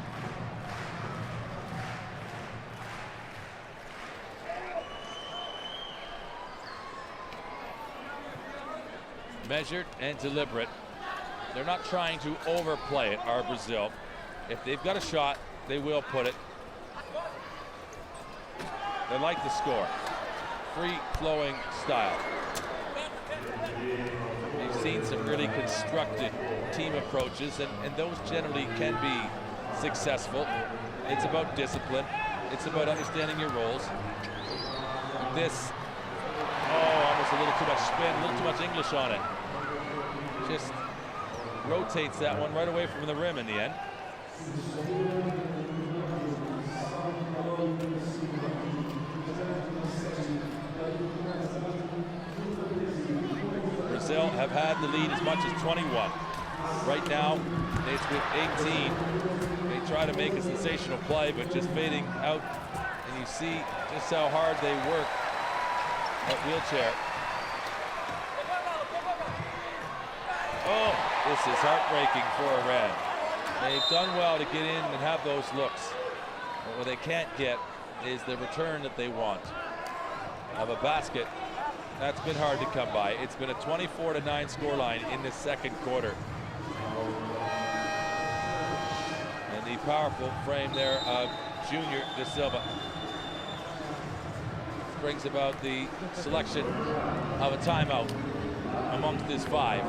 Measured and deliberate. They're not trying to overplay it, our Brazil. If they've got a shot, they will put it. They like to score. Free-flowing style. We've seen some really constructed team approaches, and those generally can be successful. It's about discipline. It's about understanding your roles. This, almost a little too much spin, a little too much English on it. Just rotates that one right away from the rim in the end. Brazil have had the lead as much as 21. Right now, it's with 18. They try to make a sensational play, but just fading out. And you see just how hard they work at wheelchair. Oh, this is heartbreaking for Iran. They've done well to get in and have those looks. But what they can't get is the return that they want of a basket. That's been hard to come by. It's been a 24-9 scoreline in the second quarter. And the powerful frame there of Junior de Silva brings about the selection of a timeout amongst this five.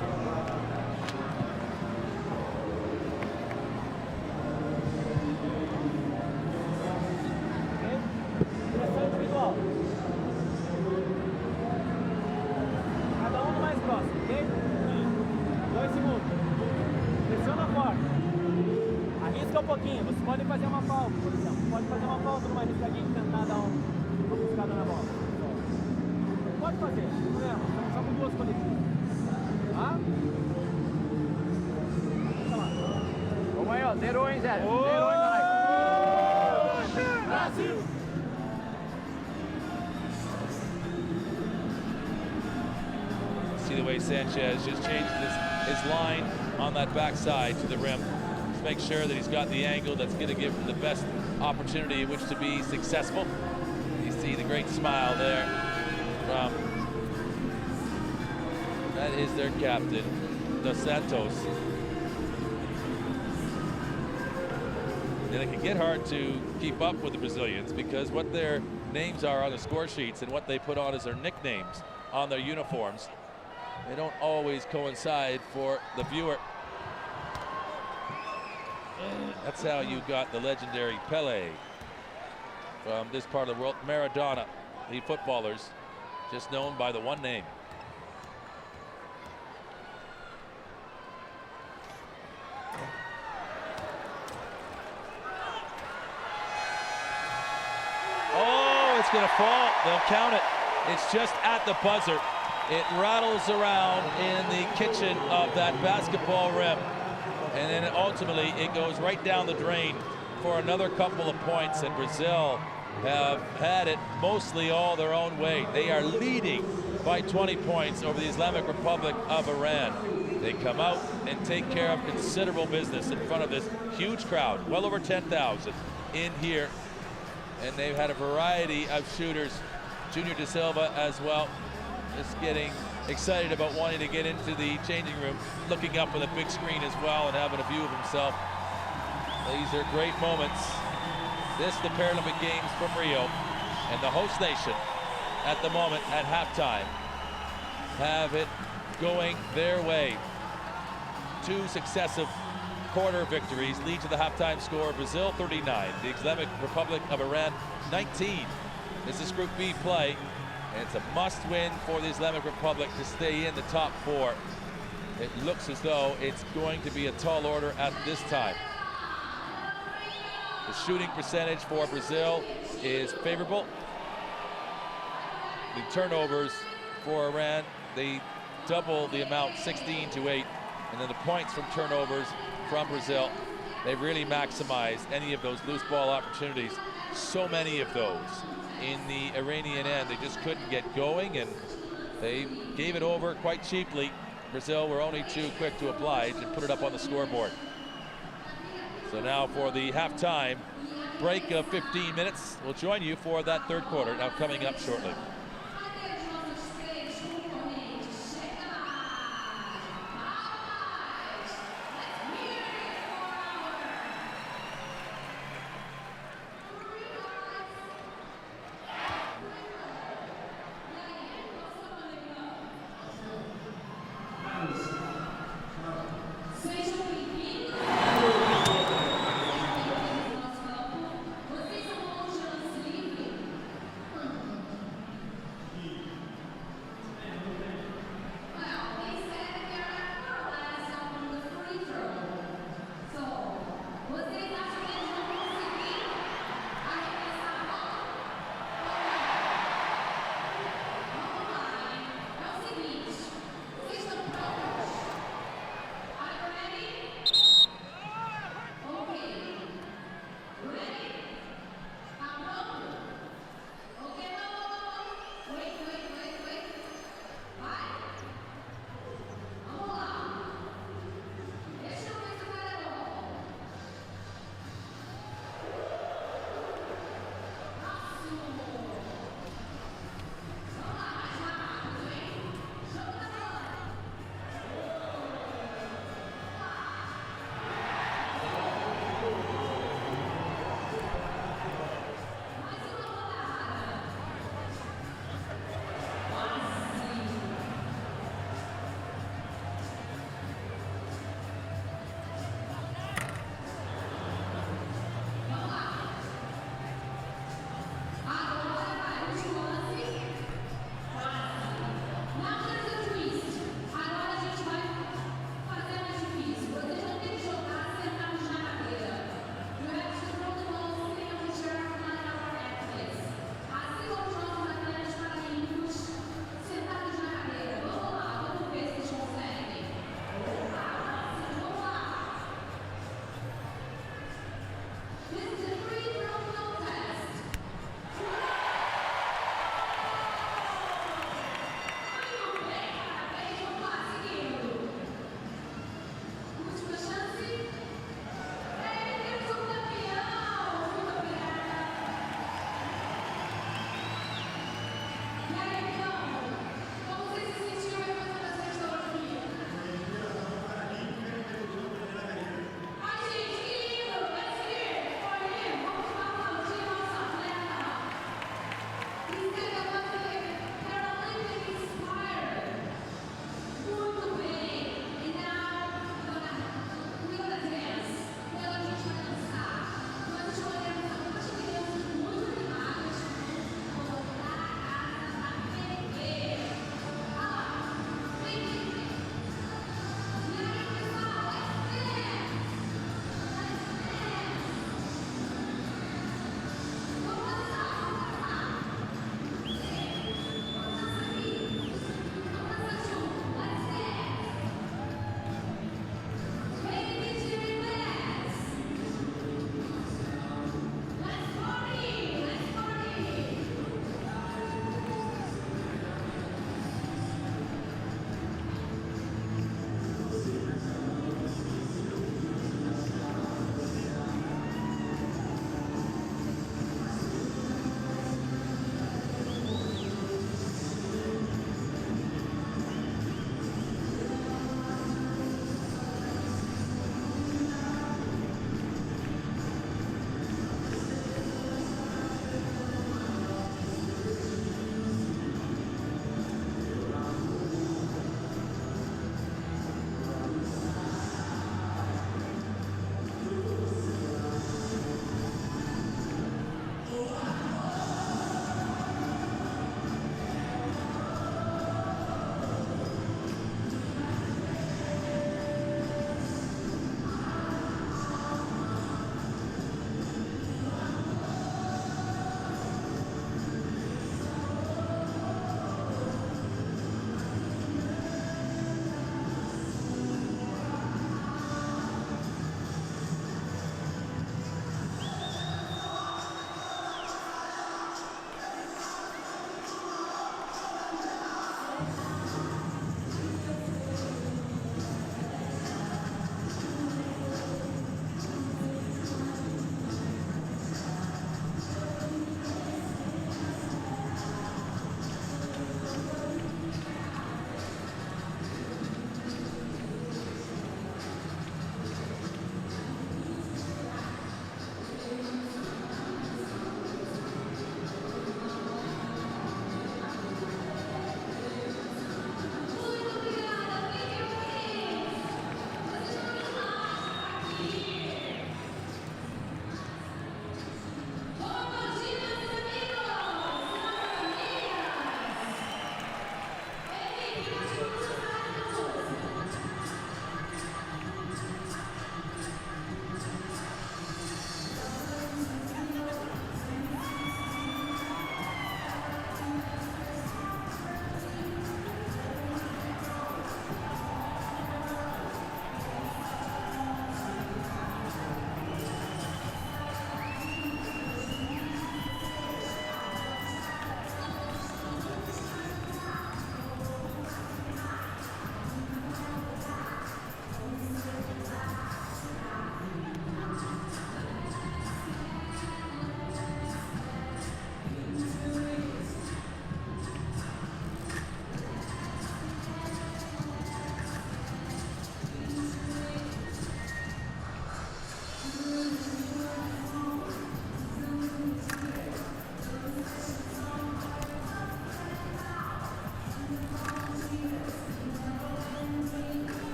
Vocês podem fazer uma falta, por exemplo. Pode fazer uma falta numa riscadinha e tentar dar uma buscada na bola. Pode fazer, não problema. Só com duas coletivas. Tá? Vamos aí, ó. 0-1, hein, Zé? 0-1, vai. Brasil! See the way Sanchez just changed his line on that backside to the rim. Make sure that he's got the angle that's going to give him the best opportunity in which to be successful. You see the great smile there from, that is their captain, Dos Santos. And it can get hard to keep up with the Brazilians because what their names are on the score sheets and what they put on as their nicknames on their uniforms, they don't always coincide for the viewer. That's how you got the legendary Pele from this part of the world. Maradona, the footballers, just known by the one name. Oh, it's going to fall. They'll count it. It's just at the buzzer. It rattles around in the kitchen of that basketball rim. And then ultimately it goes right down the drain for another couple of points, and Brazil have had it mostly all their own way. They are leading by 20 points over the Islamic Republic of Iran. They come out and take care of considerable business in front of this huge crowd, well over 10,000 in here. And they've had a variety of shooters. Junior de Silva as well, just getting excited about wanting to get into the changing room, looking up with a big screen as well and having a view of himself. These are great moments. This the Paralympic Games from Rio, and the host nation at the moment at halftime have it going their way. Two successive quarter victories lead to the halftime score. Brazil 39, the Islamic Republic of Iran 19. This is Group B play. And it's a must-win for the Islamic Republic to stay in the top four. It looks as though it's going to be a tall order at this time. The shooting percentage for Brazil is favorable. The turnovers for Iran, they double the amount, 16-8. And then the points from turnovers from Brazil, they've really maximized any of those loose ball opportunities. So many of those in the Iranian end. They just couldn't get going, and they gave it over quite cheaply. Brazil were only too quick to oblige and put it up on the scoreboard. So now for the halftime break of 15 minutes, we'll join you for that third quarter, now coming up shortly.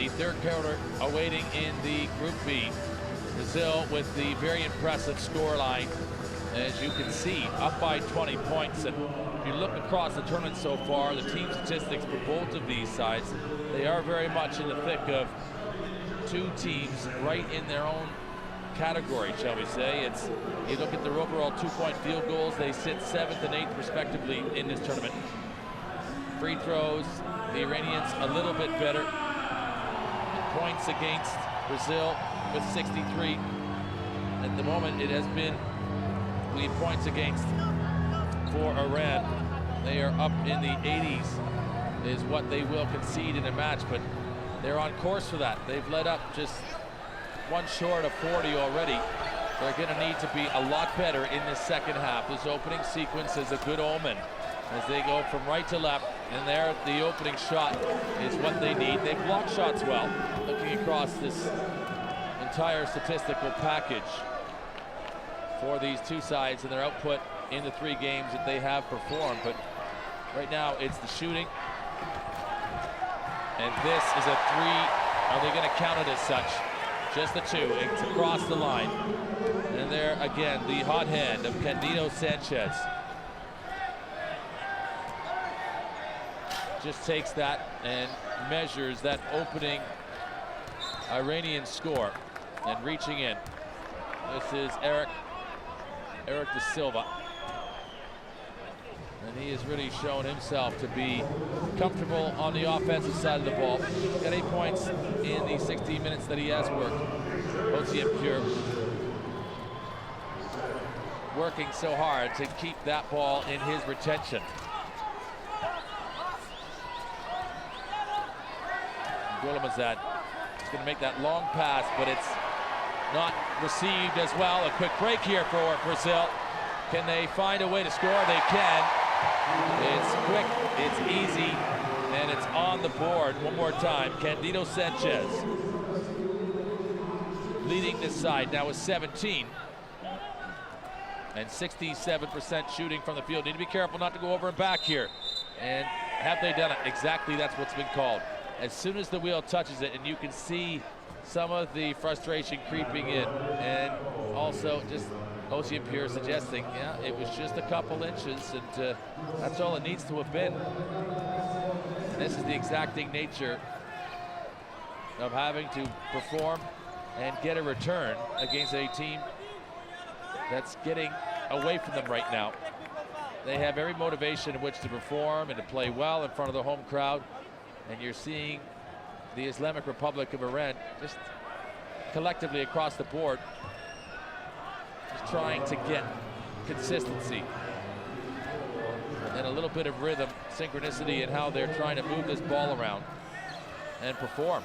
The third quarter awaiting in the Group B. Brazil with the very impressive scoreline, as you can see, up by 20 points. And if you look across the tournament so far, the team statistics for both of these sides, they are very much in the thick of two teams right in their own category, shall we say. It's, you look at their overall 2-point field goals, they sit 7th and 8th respectively in this tournament. Free throws, the Iranians a little bit better. Points against Brazil with 63. At the moment, it has been the points against for Iran. They are up in the 80s is what they will concede in a match, but they're on course for that. They've led up just one short of 40 already. They're going to need to be a lot better in this second half. This opening sequence is a good omen as they go from right to left, and there the opening shot is what they need. They block shots well, looking across this entire statistical package for these two sides and their output in the 3 games that they have performed. But right now it's the shooting, and this is a 3. Are they going to count it as such? Just the 2. It's across the line, and there again the hot hand of Candido Sanchez just takes that and measures that opening Iranian score and reaching in. This is Erik da Silva, and he has really shown himself to be comfortable on the offensive side of the ball. Got 8 points in the 16 minutes that he has worked. HOSSEINPOUR working so hard to keep that ball in his retention. GHOLAMAZAD is going to make that long pass, but it's not received as well. A quick break here for Brazil. Can they find a way to score? They can. It's quick, it's easy, and it's on the board one more time. Candido Sanchez leading this side now with 17 and 67% shooting from the field. Need to be careful not to go over and back here. And have they done it? Exactly, that's what's been called. As soon as the wheel touches it, and you can see some of the frustration creeping in, and also just HOSSEINPOUR suggesting, yeah, it was just a couple inches, and that's all it needs to have been. And this is the exacting nature of having to perform and get a return against a team that's getting away from them right now. They have every motivation in which to perform and to play well in front of the home crowd. And you're seeing the Islamic Republic of Iran just collectively across the board just trying to get consistency and a little bit of rhythm, synchronicity in how they're trying to move this ball around and perform.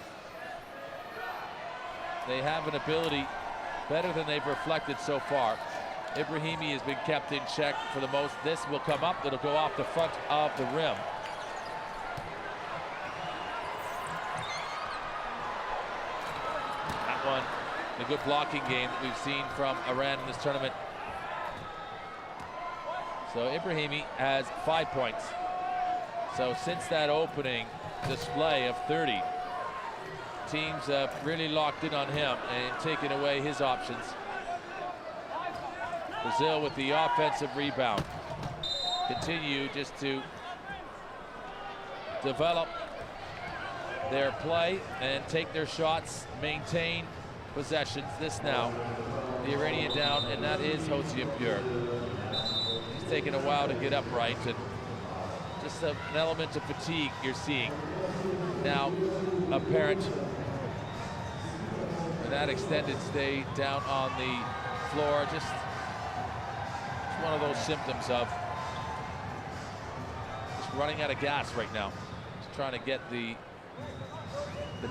They have an ability better than they've reflected so far. EBRAHIMI has been kept in check for the most. This will come up, it'll go off the front of the rim. One, the good blocking game that we've seen from Iran in this tournament. So EBRAHIMI has 5 points. So since that opening display of 30, teams have really locked in on him and taken away his options. Brazil with the offensive rebound continue just to develop their play and take their shots, maintain possessions. This now, the Iranian down, and that is HOSSEINPOUR. He's taken a while to get upright, and just an element of fatigue you're seeing now apparent. And that extended stay down on the floor, just one of those symptoms of just running out of gas right now. Just trying to get the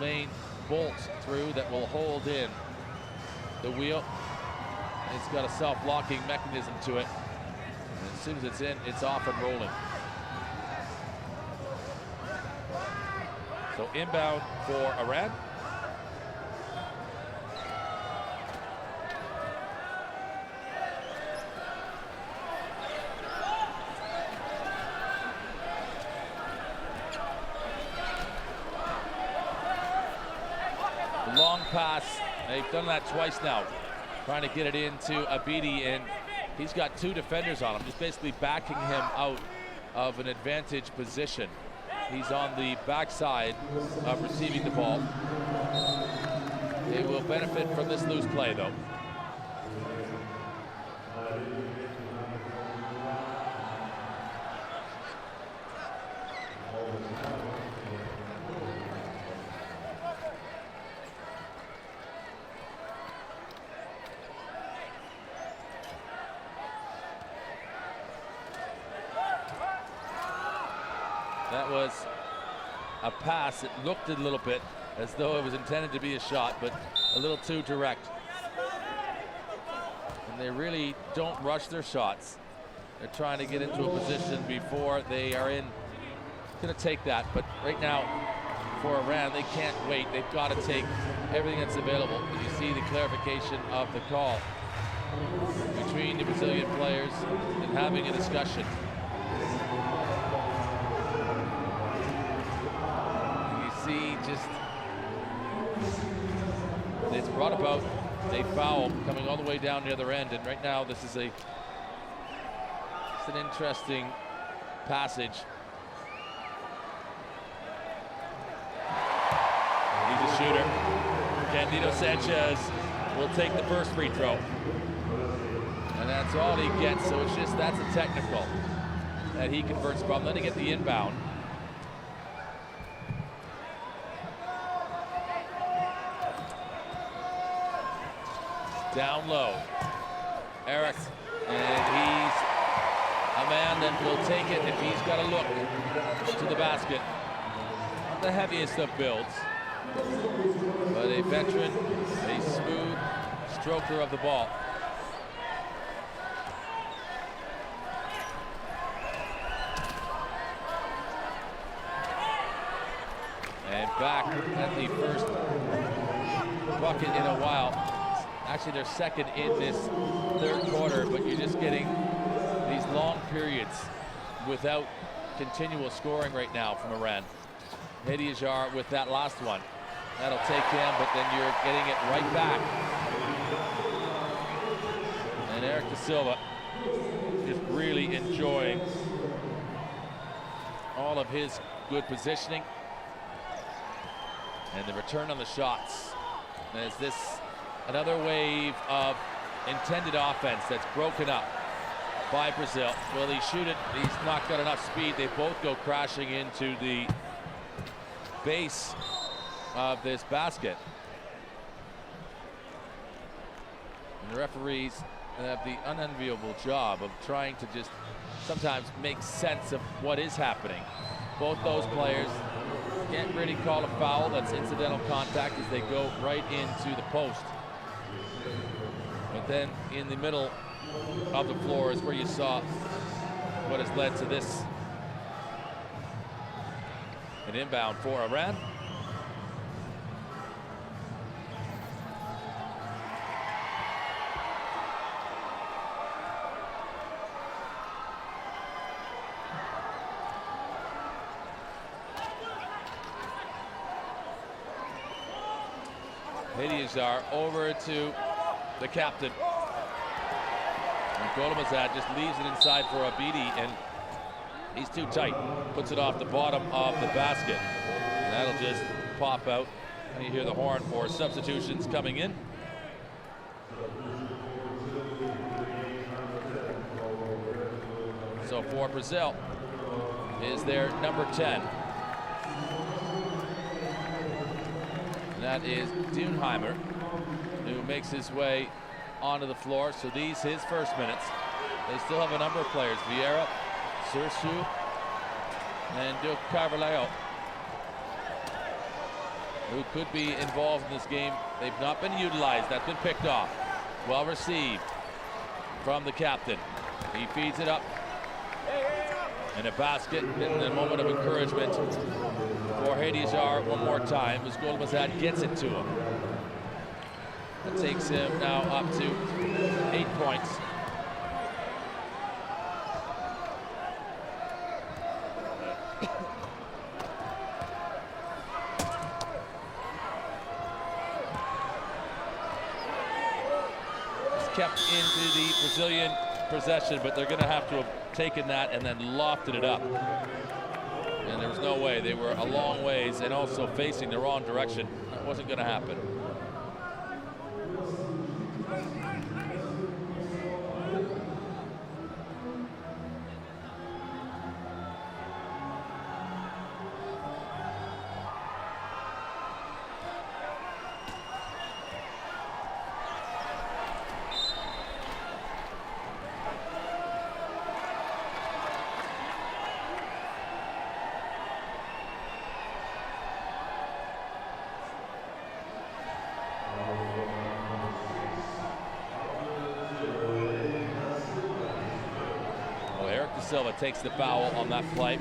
main bolt through that will hold in the wheel. It's got a self-locking mechanism to it. And as soon as it's in, it's off and rolling. So inbound for Iran. pass. They've done that twice now, trying to get it into ABEDI, and he's got 2 defenders on him, just basically backing him out of an advantage position. He's on the backside of receiving the ball. They will benefit from this loose play, though. That was a pass. It looked a little bit as though it was intended to be a shot, but a little too direct. And they really don't rush their shots. They're trying to get into a position before they are in. Going to take that, but right now for Iran, they can't wait. They've got to take everything that's available. You see the clarification of the call between the Brazilian players and having a discussion. See, just it's brought about a foul coming all the way down the other end, and right now this is an interesting passage. He's a shooter. Candido Sanchez will take the first free throw, and that's all he gets. So it's just that's a technical that he converts from. Then to get the inbound. Down low, Erik, and he's a man that will take it if he's got to look to the basket. Not the heaviest of builds, but a veteran, a smooth stroker of the ball. And back at the first bucket in a while. Actually, they're second in this third quarter, but you're just getting these long periods without continual scoring right now from Iran. HADIAZHAR with that last one. That'll take him, but then you're getting it right back. And Erik da Silva is really enjoying all of his good positioning. And the return on the shots. As this another wave of intended offense that's broken up by Brazil. Will he shoot it? He's not got enough speed. They both go crashing into the base of this basket. And the referees have the unenviable job of trying to just sometimes make sense of what is happening. Both those players can't really call a foul. That's incidental contact as they go right into the post. But then in the middle of the floor is where you saw what has led to this. An inbound for Iran. HADIAZHAR over to the captain. And GHOLAMAZAD just leaves it inside for ABEDI, and he's too tight. Puts it off the bottom of the basket. And that'll just pop out. And you hear the horn for substitutions coming in. So for Brazil is their number 10. That is DAUINHEIMER, who makes his way onto the floor. So these his first minutes. They still have a number of players. VIEIRA, SUURSOO, and Duke Carvalho, who could be involved in this game. They've not been utilized. That's been picked off. Well received from the captain. He feeds it up. And a basket in a moment of encouragement for HADIAZHAR one more time as GHOLAMAZAD gets it to him. That takes him now up to 8 points. kept into the Brazilian possession, but they're going to have to have taken that and then lofted it up. And there was no way. They were a long ways and also facing the wrong direction. That wasn't going to happen. Silva takes the foul on that play.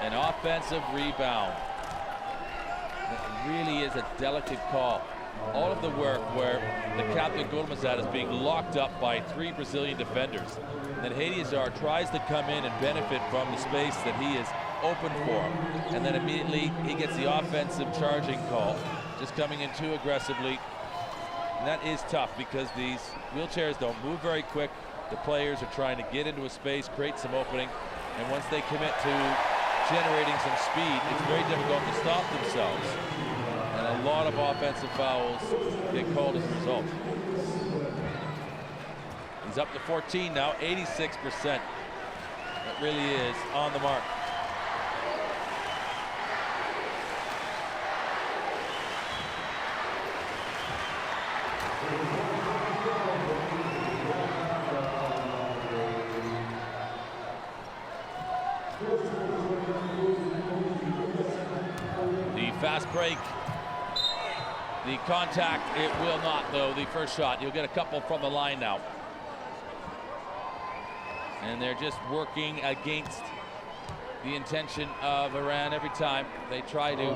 An offensive rebound. It really is a delicate call. All of the work where the captain GHOLAMAZAD is being locked up by 3 Brazilian defenders. And then HADIAZHAR tries to come in and benefit from the space that he is open for him. And then immediately he gets the offensive charging call. Just coming in too aggressively. And that is tough because these wheelchairs don't move very quick. The players are trying to get into a space, create some opening, and once they commit to generating some speed, it's very difficult to stop themselves. And a lot of offensive fouls get called as a result. He's up to 14 now, 86%. That really is on the mark. Fast break. The contact, it will not though. The first shot, you'll get a couple from the line now. And they're just working against the intention of Iran every time. They try to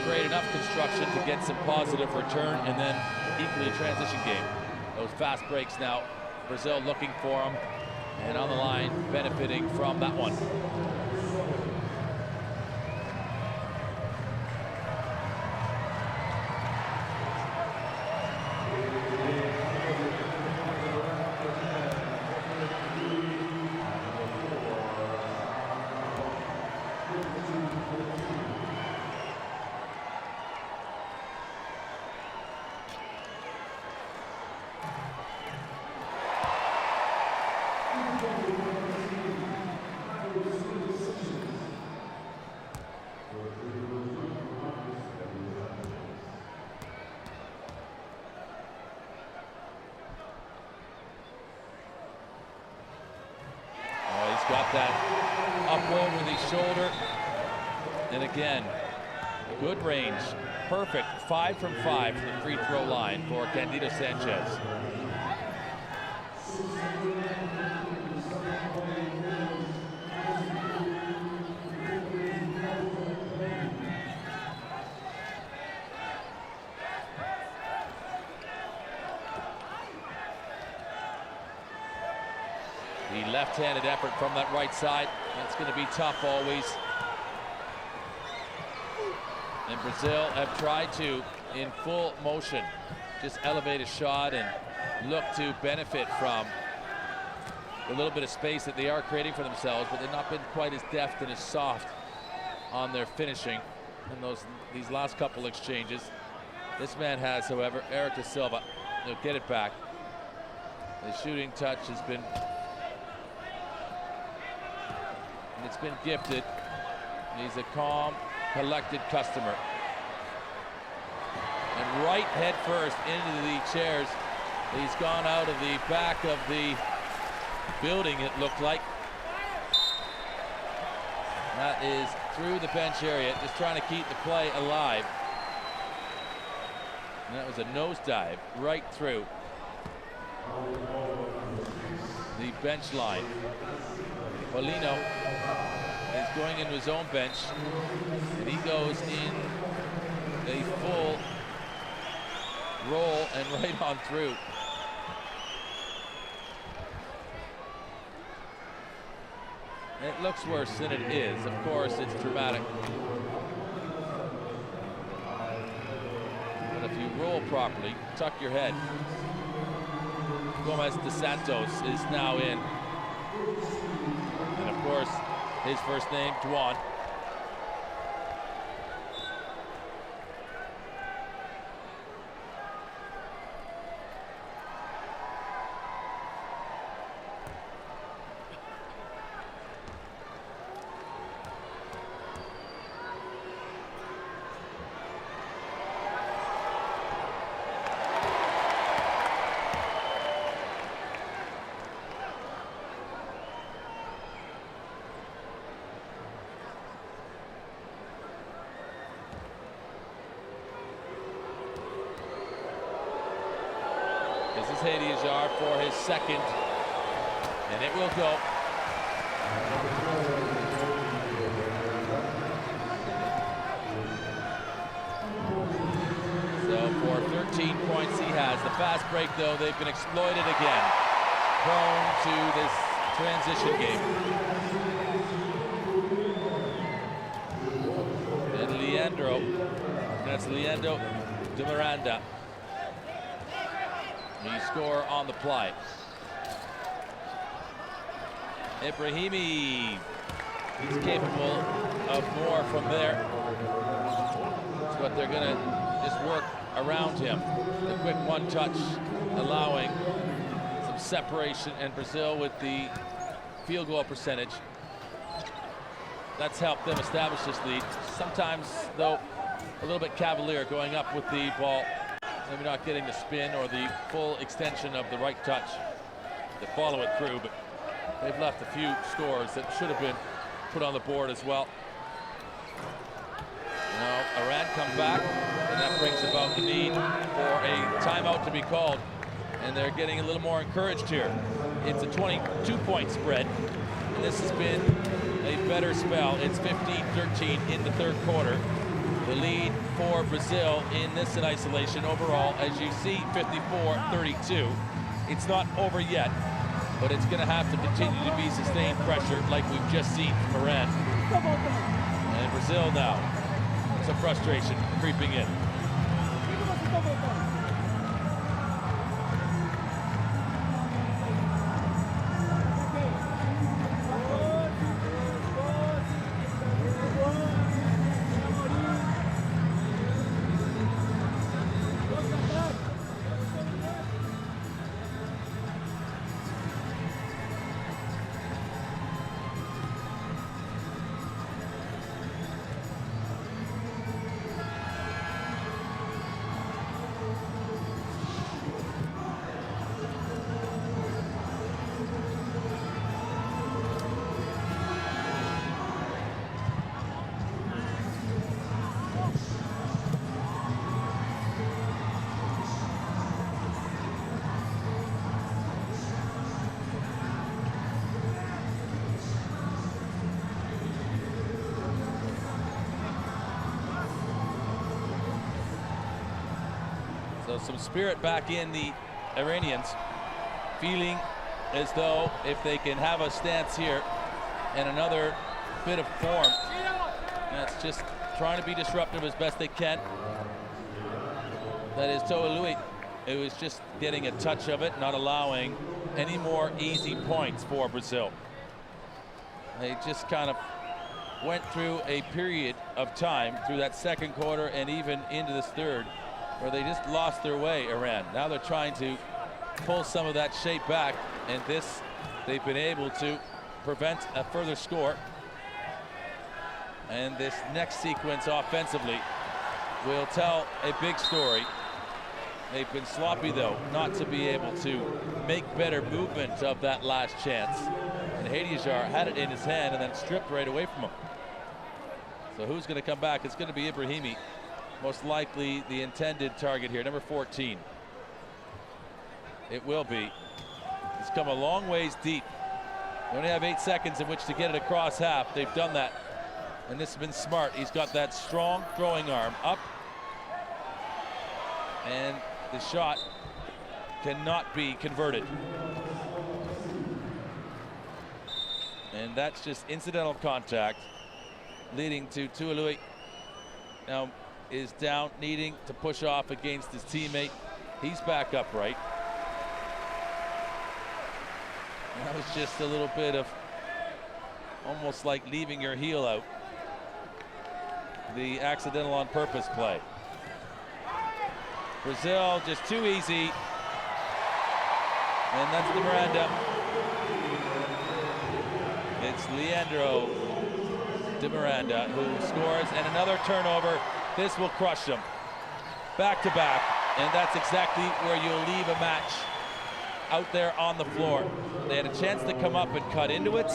create enough construction to get some positive return and then equally a transition game. Those fast breaks now, Brazil looking for them and on the line benefiting from that one. Got that up over the shoulder. And again, good range. Perfect 5 from 5 from the free throw line for Candido Sanchez. The left-handed effort from that right side. That's going to be tough always. And Brazil have tried to, in full motion, just elevate a shot and look to benefit from the little bit of space that they are creating for themselves, but they've not been quite as deft and as soft on their finishing in these last couple exchanges. This man has, however, Erik da Silva. He'll get it back. The shooting touch has been, and it's been gifted. He's a calm, collected customer. And right head first into the chairs. He's gone out of the back of the building, it looked like. That is through the bench area, just trying to keep the play alive. And that was a nosedive right through the bench line. Paulino is going into his own bench, and he goes in a full roll and right on through. It looks worse than it is. Of course, it's dramatic. But if you roll properly, tuck your head. Gomez de Santos is now in. And of course, his first name, Dwan. This is HADIAZHAR for his second, and it will go. So for 13 points he has. The fast break, though, they've been exploited again. Prone to this transition game. And Leandro, that's Leandro de Miranda. He score on the play. EBRAHIMI, he's capable of more from there. But they're gonna just work around him. The quick one touch, allowing some separation, and Brazil with the field goal percentage. That's helped them establish this lead. Sometimes, though, a little bit cavalier going up with the ball. Maybe not getting the spin or the full extension of the right touch to follow it through, but they've left a few scores that should have been put on the board as well. Now Iran come back, and that brings about the need for a timeout to be called, and they're getting a little more encouraged here. It's a 22-point spread, and this has been a better spell. It's 15-13 in the third quarter. The lead for Brazil in this in isolation overall, as you see, 54-32. It's not over yet, but it's going to have to continue to be sustained pressure like we've just seen from Iran. And Brazil now, some frustration creeping in. So some spirit back in the Iranians, feeling as though if they can have a stance here and another bit of form, that's just trying to be disruptive as best they can. That is TOLOUEI. It was just getting a touch of it, not allowing any more easy points for Brazil. They just kind of went through a period of time through that second quarter and even into this third, where they just lost their way, Iran. Now they're trying to pull some of that shape back, and this, they've been able to prevent a further score. And this next sequence offensively will tell a big story. They've been sloppy, though, not to be able to make better movement of that last chance. And HADIAZHAR had it in his hand and then stripped right away from him. So who's going to come back? It's going to be EBRAHIMI. Most likely the intended target here, number 14. It will be. He's come a long ways deep. They only have 8 seconds in which to get it across half. They've done that, and this has been smart. He's got that strong throwing arm up, and the shot cannot be converted. And that's just incidental contact, leading to TOLOUEI now is down, needing to push off against his teammate. He's back upright. That was just a little bit of almost like leaving your heel out. The accidental on purpose play. Brazil just too easy. And that's the Miranda. It's Leandro de Miranda who scores, and another turnover. This will crush them. Back to back, and that's exactly where you'll leave a match out there on the floor. They had a chance to come up and cut into it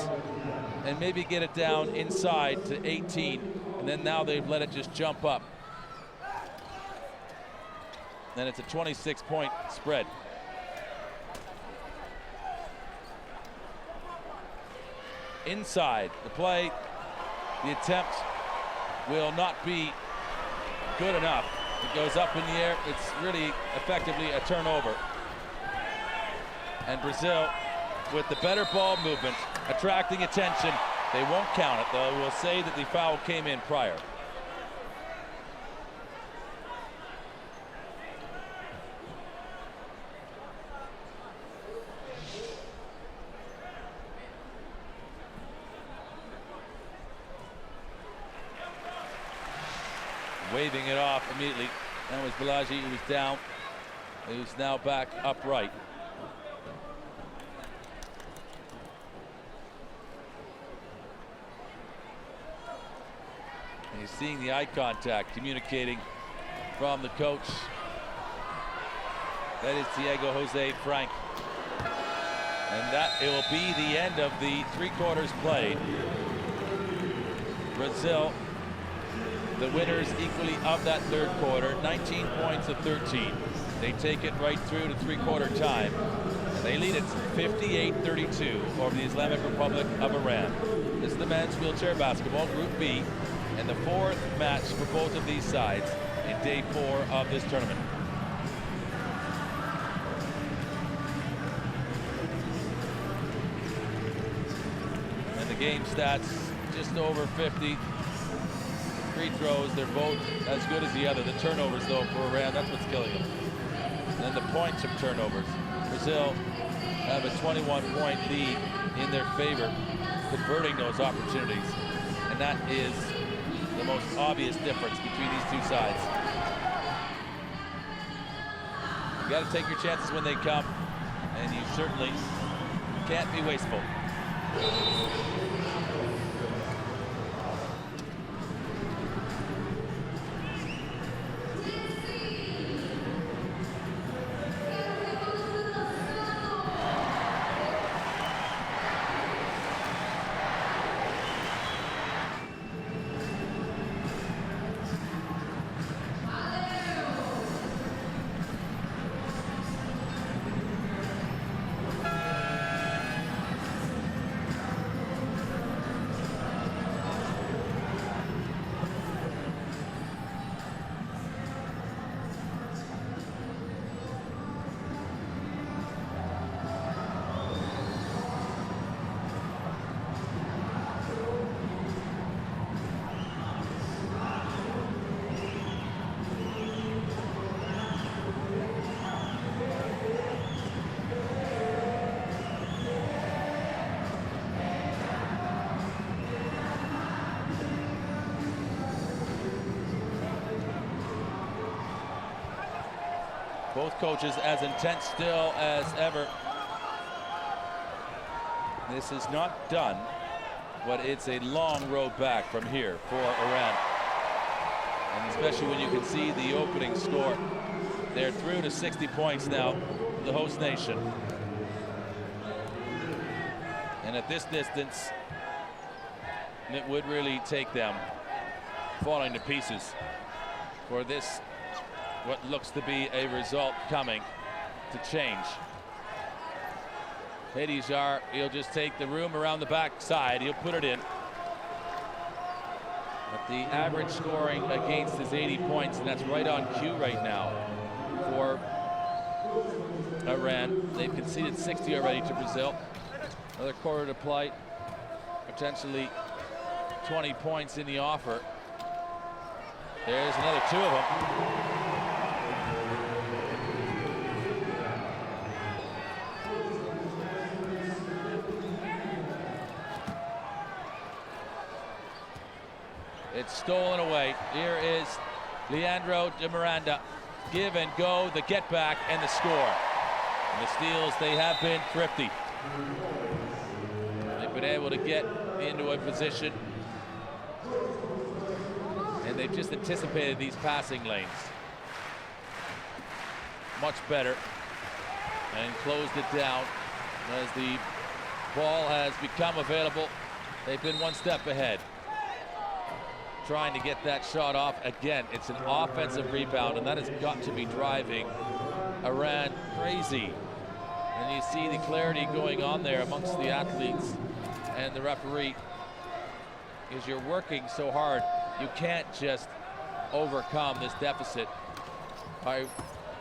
and maybe get it down inside to 18, and then now they've let it just jump up. And it's a 26-point spread. Inside the play, the attempt will not be good enough. It goes up in the air. It's really effectively a turnover. And Brazil, with the better ball movement, attracting attention. They won't count it, though. We'll say that the foul came in prior. Waving it off immediately. That was BALAGHI, who was down. Who's now back upright. And he's seeing the eye contact, communicating from the coach. That is Diego Jose Frank. And that it will be the end of the 3 quarters played. Brazil, the winners equally of that 3rd quarter, 19 points of 13. They take it right through to 3-quarter time. They lead it 58-32 over the Islamic Republic of Iran. This is the men's wheelchair basketball Group B, and the 4th match for both of these sides in day 4 of this tournament. And the game stats just over 50. Free throws, they're both as good as the other. The turnovers, though, for Iran, that's what's killing them. And then the points from turnovers. Brazil have a 21-point lead in their favor, converting those opportunities. And that is the most obvious difference between these two sides. You got to take your chances when they come, and you certainly can't be wasteful. Both coaches as intense still as ever. This is not done, but it's a long road back from here for Iran. And especially when you can see the opening score. They're through to 60 points now, the host nation. And at this distance, it would really take them falling to pieces for this, what looks to be a result coming to change. HADIAZHAR, he'll just take the room around the back side. He'll put it in. But the average scoring against is 80 points, and that's right on cue right now for Iran. They've conceded 60 already to Brazil. Another quarter to play. potentially 20 points in the offer. There's another 2 of them. It's stolen away. Here is Leandro de Miranda. Give and go, the get back and the score. And the steals, they have been thrifty. They've been able to get into a position, and they've just anticipated these passing lanes much better and closed it down. As the ball has become available, they've been one step ahead, trying to get that shot off. Again, it's an offensive rebound, and that has got to be driving Iran crazy. And you see the clarity going on there amongst the athletes and the referee, because you're working so hard. You can't just overcome this deficit by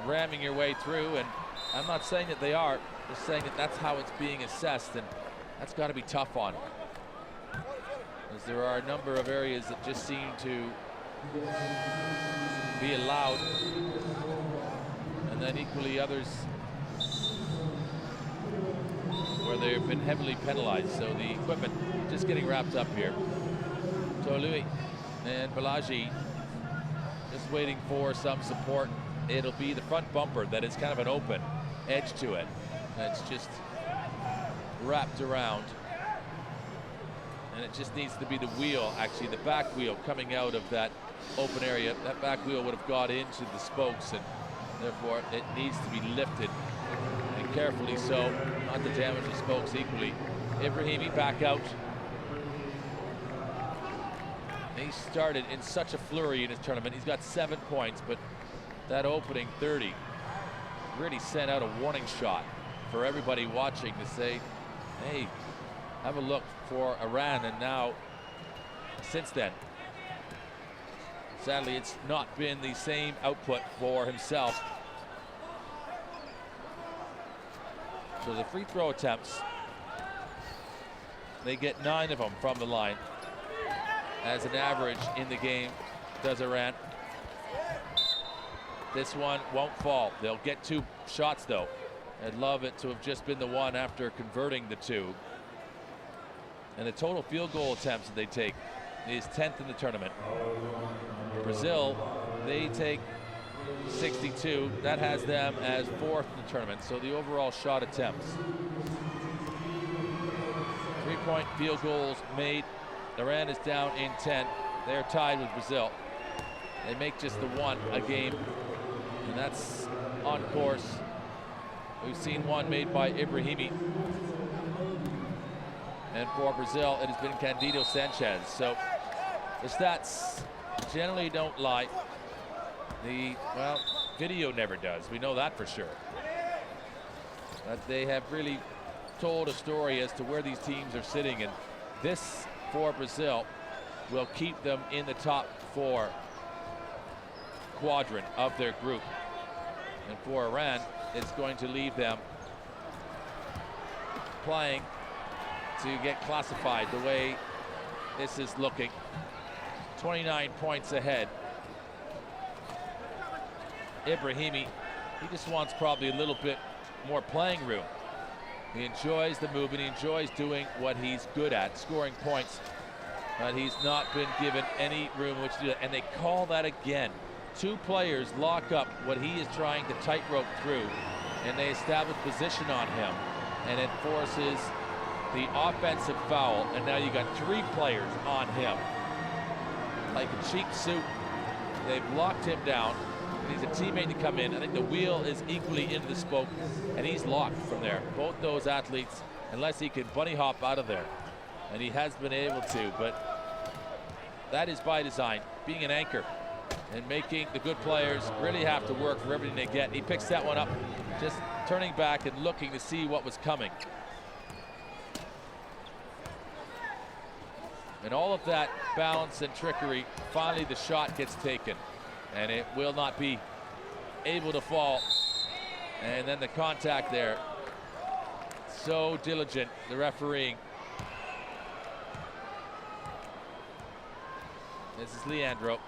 ramming your way through, and I'm not saying that they are, just saying that that's how it's being assessed, and that's got to be tough on, as there are a number of areas that just seem to be allowed, and then equally others where they've been heavily penalized. So the equipment just getting wrapped up here. TOLOUEI and BALAGHI just waiting for some support. It'll be the front bumper that is kind of an open edge to it. It's just wrapped around. And it just needs to be the wheel, actually the back wheel coming out of that open area. That back wheel would have got into the spokes, and therefore it needs to be lifted, and carefully so, not to damage the spokes equally. EBRAHIMI back out. He started in such a flurry in his tournament. He's got 7 points, but that opening 30 really sent out a warning shot for everybody watching to say, hey, have a look for Iran. And now, since then, sadly, it's not been the same output for himself. So the free throw attempts, they get 9 of them from the line as an average in the game, does Iran. This one won't fall. They'll get 2 shots though. I'd love it to have just been the one after converting the 2. And the total field goal attempts that they take is 10th in the tournament. Brazil, they take 62. That has them as 4th in the tournament. So the overall shot attempts, 3-point field goals made, Iran is down in 10. They're tied with Brazil. They make just the 1 a game, and that's on course. We've seen 1 made by EBRAHIMI. And for Brazil, it has been Candido Sanchez. So the stats generally don't lie. Well, video never does. We know that for sure. But they have really told a story as to where these teams are sitting, and this for Brazil will keep them in the top 4 quadrant of their group. And for Iran, it's going to leave them playing to get classified the way this is looking. 29 points ahead. EBRAHIMI, he just wants probably a little bit more playing room. He enjoys the movement, he enjoys doing what he's good at, scoring points, but he's not been given any room in which to do that. And they call that again. 2 players lock up what he is trying to tightrope through, and they establish position on him, and it forces the offensive foul, and now you got 3 players on him. Like a cheap suit, they've locked him down. He's a teammate to come in. I think the wheel is equally into the spoke, and he's locked from there. Both those athletes, unless he can bunny hop out of there, and he has been able to, but that is by design, being an anchor and making the good players really have to work for everything they get. He picks that one up, just turning back and looking to see what was coming. And all of that balance and trickery, finally the shot gets taken, and it will not be able to fall. And then the contact there, so diligent, the refereeing. This is Leandro.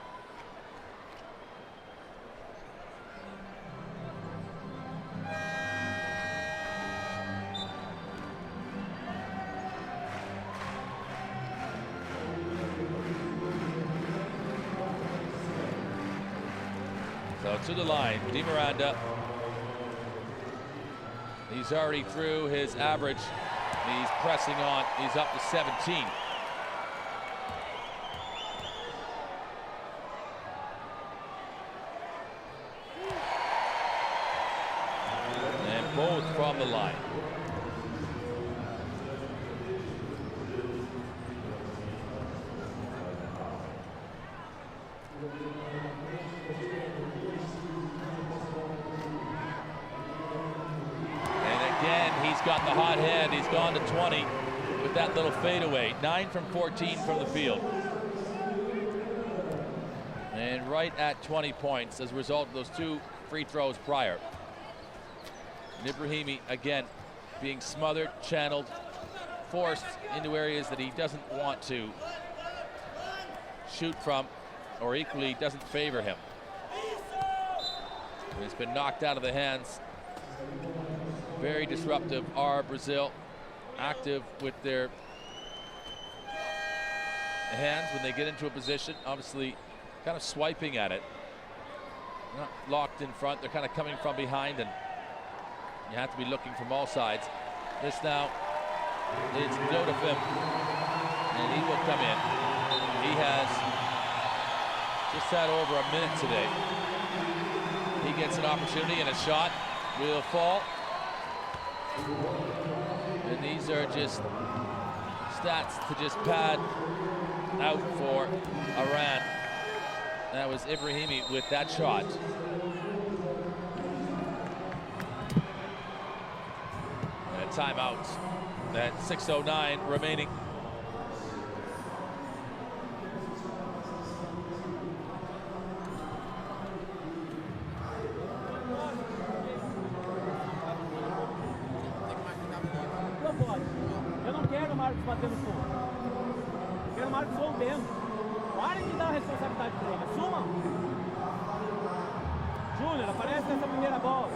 So to the line, Di Miranda. He's already through his average. He's pressing on. He's up to 17. And both from the line. Got the hot hand. He's gone to 20 with that little fadeaway. 9 from 14 from the field. And right at 20 points as a result of those 2 free throws prior. And Ibrahimi again being smothered, channeled, forced into areas that he doesn't want to shoot from, or equally doesn't favor him. And he's been knocked out of the hands. Very disruptive are Brazil, active with their hands when they get into a position, obviously kind of swiping at it. Not locked in front, they're kind of coming from behind, and you have to be looking from all sides. This now is BONFIM, and he will come in. He has just had over a minute today. He gets an opportunity and a shot will fall. And these are just stats to just pad out for Iran. That was Ibrahimi with that shot. And a timeout at 6:09 remaining. Bater no fundo. Quero o Marcos rompendo. Parem de dar a responsabilidade para ele. Assumam. Júnior, aparece nessa primeira bola.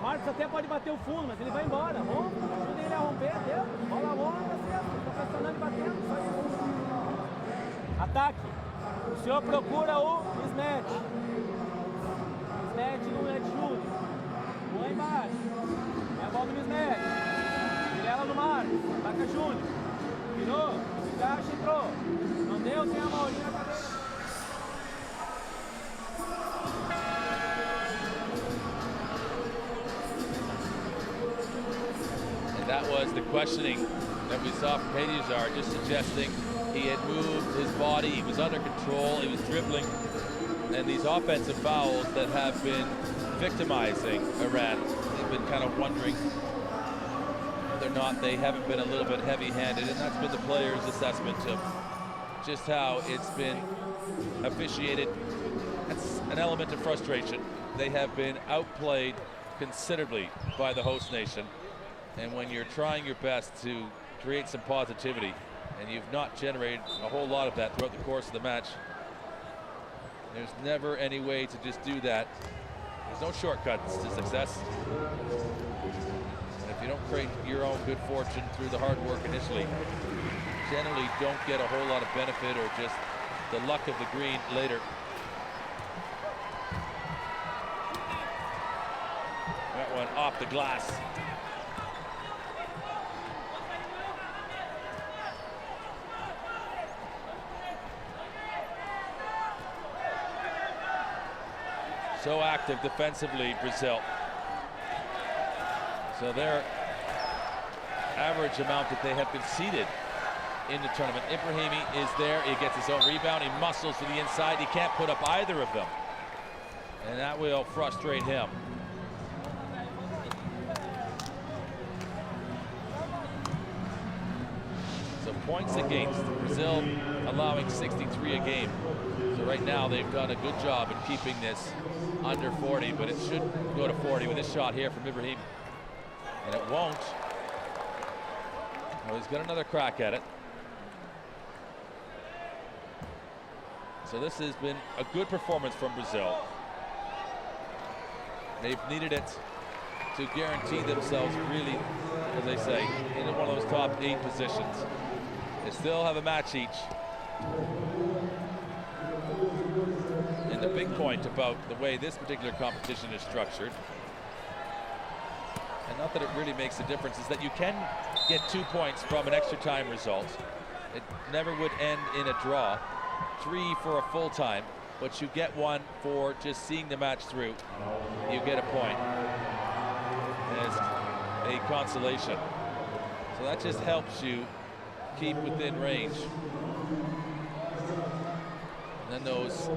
Marcos até pode bater o fundo, mas ele vai embora. Rompe. Ajuda ele a romper. Deu. Bola longa, certo. Está pressionando e batendo. Só isso. Ataque. O senhor procura o Smet. Smet no Edjunior. Lá embaixo. É a bola do Smet. Ela no Marcos. Ataca Júnior. Virou, encaixa, entrou. Não deu, tem a Maurinha na cabeça. And that was the questioning that we saw from HADIAZHAR, just suggesting he had moved his body, he was under control, he was dribbling. And these offensive fouls that have been victimizing Iran, they've been kind of wondering or not they haven't been a little bit heavy-handed, and that's been the players' assessment of just how it's been officiated. That's an element of frustration. They have been outplayed considerably by the host nation, and when you're trying your best to create some positivity and you've not generated a whole lot of that throughout the course of the match, there's never any way to just do that. There's no shortcuts to success. You don't create your own good fortune through the hard work initially. Generally don't get a whole lot of benefit or just the luck of the green later. That one off the glass. So active defensively, Brazil. So their average amount that they have conceded in the tournament. Ibrahimi is there, he gets his own rebound, he muscles to the inside, he can't put up either of them. And that will frustrate him. So points against, Brazil allowing 63 a game. So right now they've done a good job in keeping this under 40, but it should go to 40 with this shot here from Ibrahim. And it won't. Oh, he's got another crack at it. So this has been a good performance from Brazil. They've needed it to guarantee themselves, really, as they say, in one of those top 8 positions. They still have a match each. And the big point about the way this particular competition is structured, and not that it really makes a difference, is that you can get 2 points from an extra time result. It never would end in a draw. 3 for a full time, but you get 1 for just seeing the match through. You get a point as a consolation. So that just helps you keep within range. And then those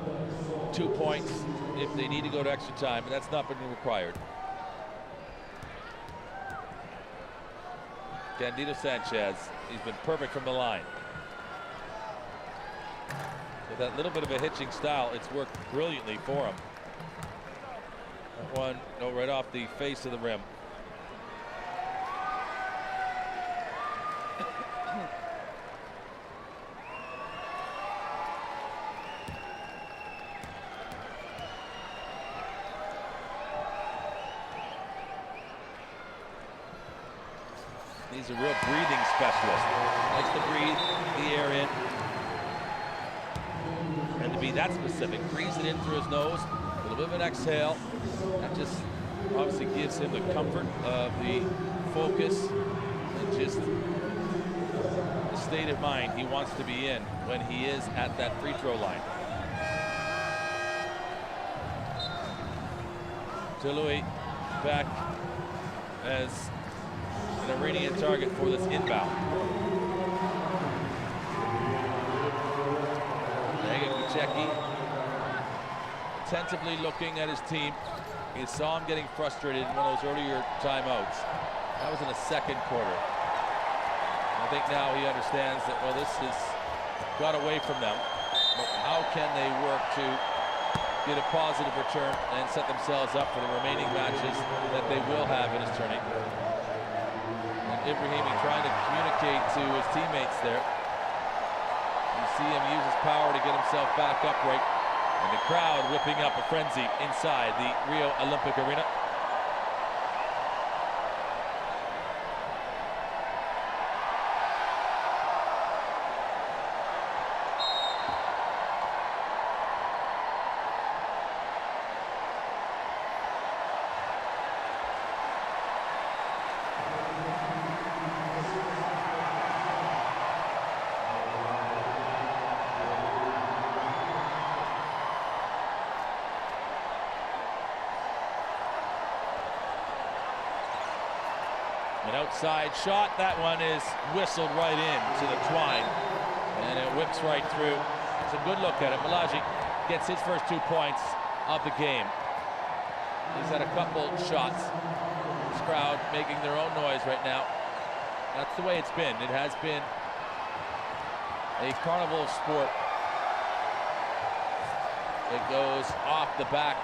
2 points if they need to go to extra time, but that's not been required. Candido Sanchez, he's been perfect from the line. With that little bit of a hitching style, it's worked brilliantly for him. That one, right off the face of the rim. He's a real breathing specialist. Likes to breathe the air in. And to be that specific, breathes it in through his nose, a little bit of an exhale. That just obviously gives him the comfort of the focus and just the state of mind he wants to be in when he is at that free throw line. TOLOUEI back as an Iranian target for this inbound. Henrique tentatively looking at his team. You saw him getting frustrated in one of those earlier timeouts. That was in the second quarter. I think now he understands that, well, this has got away from them. But how can they work to get a positive return and set themselves up for the remaining matches that they will have in his tourney? And Ibrahimi trying to communicate to his teammates there. You see him use his power to get himself back upright. And the crowd whipping up a frenzy inside the Rio Olympic Arena. An outside shot, that one is whistled right in to the twine, and it whips right through. It's a good look at it. BALAGHI gets his first 2 points of the game. He's had a couple shots. This crowd making their own noise right now. That's the way it's been. It has been a carnival of sport. It goes off the back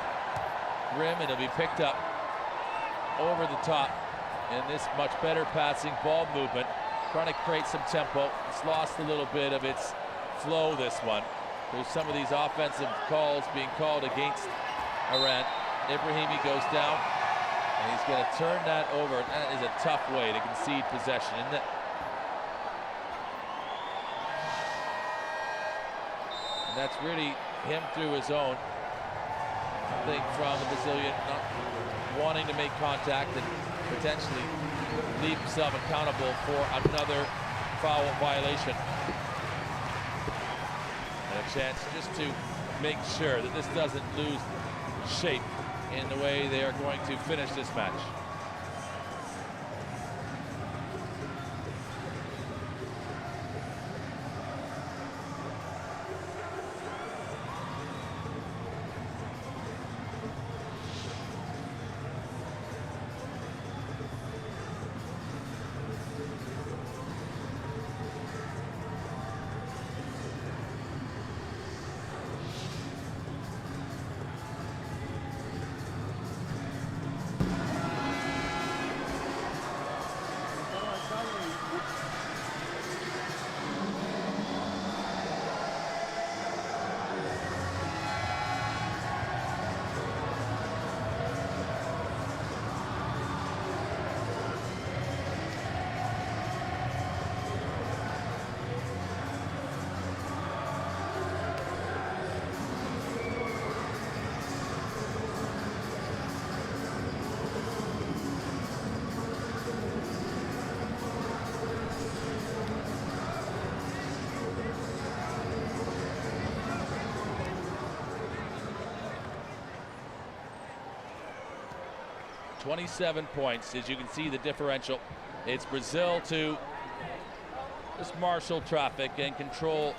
rim and it'll be picked up over the top. And this much better passing ball movement, trying to create some tempo. It's lost a little bit of its flow, this one. There's some of these offensive calls being called against Iran. Ibrahimi goes down, and he's going to turn that over. That is a tough way to concede possession, isn't it? And that's really him through his own. I think from the Brazilian not wanting to make contact and potentially leave himself accountable for another foul violation. And a chance just to make sure that this doesn't lose shape in the way they are going to finish this match. 27 points. As you can see, the differential. It's Brazil to just marshal traffic and control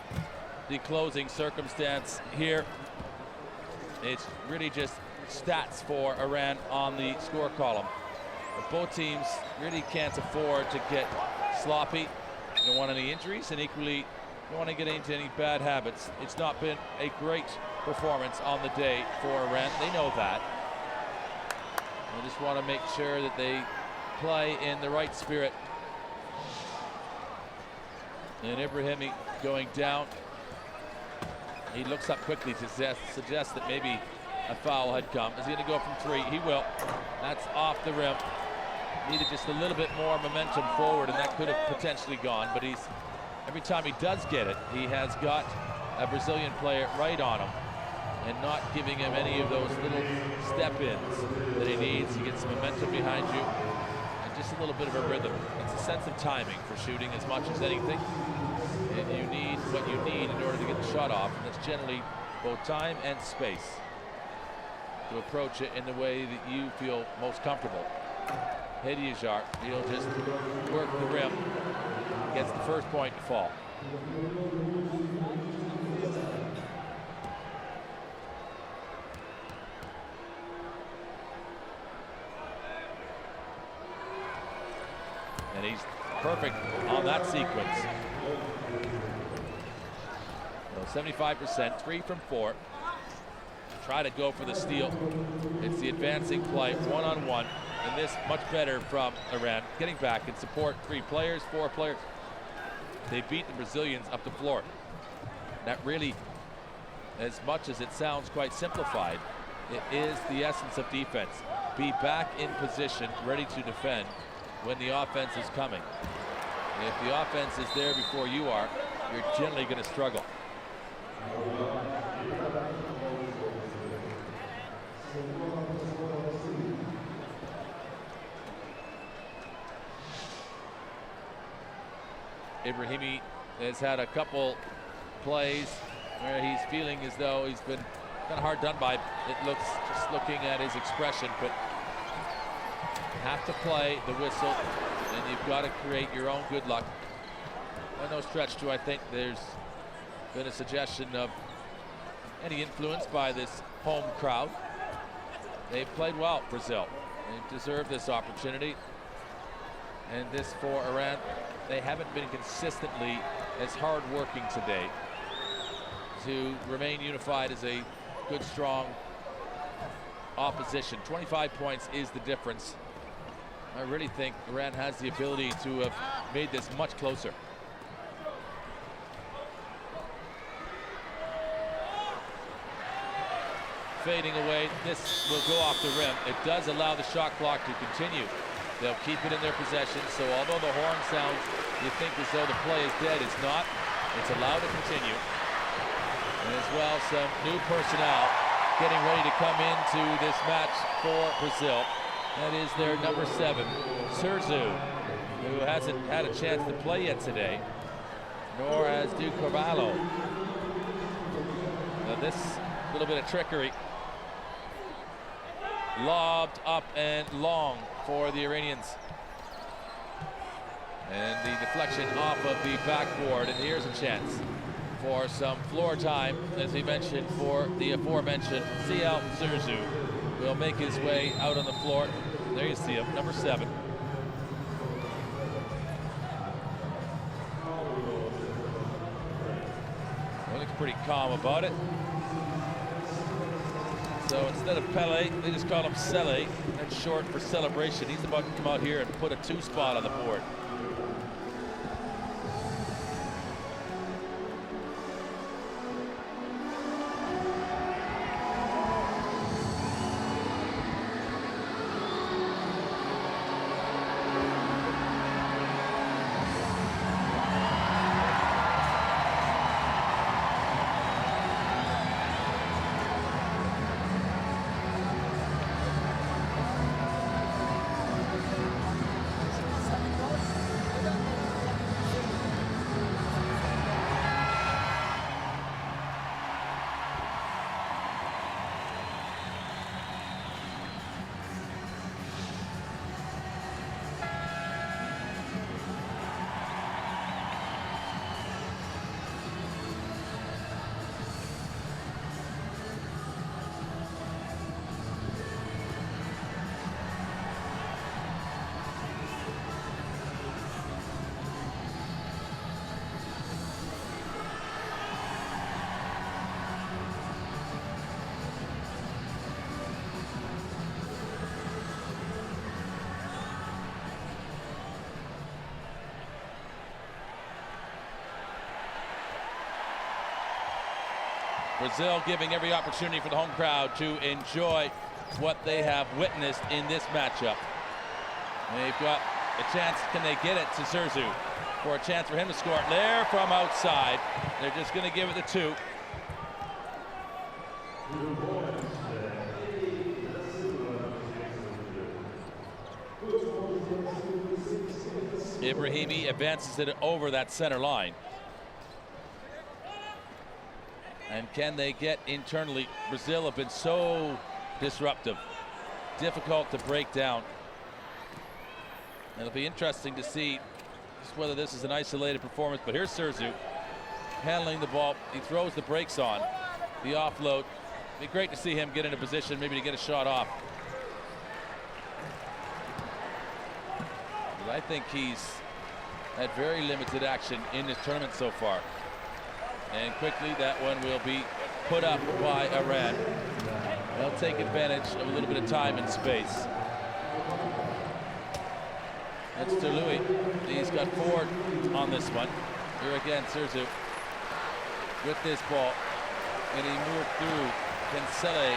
the closing circumstance here. It's really just stats for Iran on the score column. But both teams really can't afford to get sloppy. You don't want any injuries, and equally you don't want to get into any bad habits. It's not been a great performance on the day for Iran. They know that. They just want to make sure that they play in the right spirit. And Ibrahimi going down. He looks up quickly to suggest that maybe a foul had come. Is he going to go from 3? He will. That's off the rim. Needed just a little bit more momentum forward, and that could have potentially gone. But every time he does get it, he has got a Brazilian player right on him and not giving him any of those little step-ins that he needs. He gets momentum behind you and just a little bit of a rhythm. It's a sense of timing for shooting as much as anything. And you need what you need in order to get the shot off, and that's generally both time and space to approach it in the way that you feel most comfortable. HADIAZHAR, he'll just work the rim, gets the first point to fall. And he's perfect on that sequence. So 75%, 3 from 4. Try to go for the steal. It's the advancing play, one-on-one. And this much better from Iran. Getting back and support 3 players, 4 players. They beat the Brazilians up the floor. That really, as much as it sounds quite simplified, it is the essence of defense. Be back in position, ready to defend when the offense is coming. And if the offense is there before you are, you're generally going to struggle. Ibrahimi has had a couple plays where he's feeling as though he's been kind of hard done by. It looks, just looking at his expression, but have to play the whistle, and you've got to create your own good luck. By no stretch do I think there's been a suggestion of any influence by this home crowd. They've played well, Brazil. They deserve this opportunity. And this for Iran, they haven't been consistently as hard-working today to remain unified as a good, strong opposition. 25 points is the difference. I really think Iran has the ability to have made this much closer. Fading away, this will go off the rim. It does allow the shot clock to continue. They'll keep it in their possession, so although the horn sounds, you think as though the play is dead, it's not. It's allowed to continue. And as well, some new personnel getting ready to come into this match for Brazil. That is their number 7, SUURSOO, who hasn't had a chance to play yet today, nor has Du Carvalho. Now this little bit of trickery. Lobbed up and long for the Iranians. And the deflection off of the backboard, and here's a chance for some floor time, as he mentioned, for the aforementioned SUURSOO. Will make his way out on the floor. There you see him, number 7. He looks pretty calm about it. So instead of Pele, they just call him Sele. That's short for celebration. He's about to come out here and put a 2 spot on the board. Brazil giving every opportunity for the home crowd to enjoy what they have witnessed in this matchup. They've got a chance. Can they get it to SUURSOO for a chance for him to score? There from outside. They're just going to give it the 2. Ibrahimi advances it over that center line. And can they get internally? Brazil have been so disruptive, difficult to break down. It'll be interesting to see just whether this is an isolated performance, but here's SUURSOO handling the ball. He throws the brakes on, the offload. It'd be great to see him get in a position maybe to get a shot off. But I think he's had very limited action in this tournament so far. And quickly that one will be put up by Iran. They'll take advantage of a little bit of time and space. That's TOLOUEI. He's got 4 on this one. Here again, SUURSOO with this ball. And he moved through. Can Sele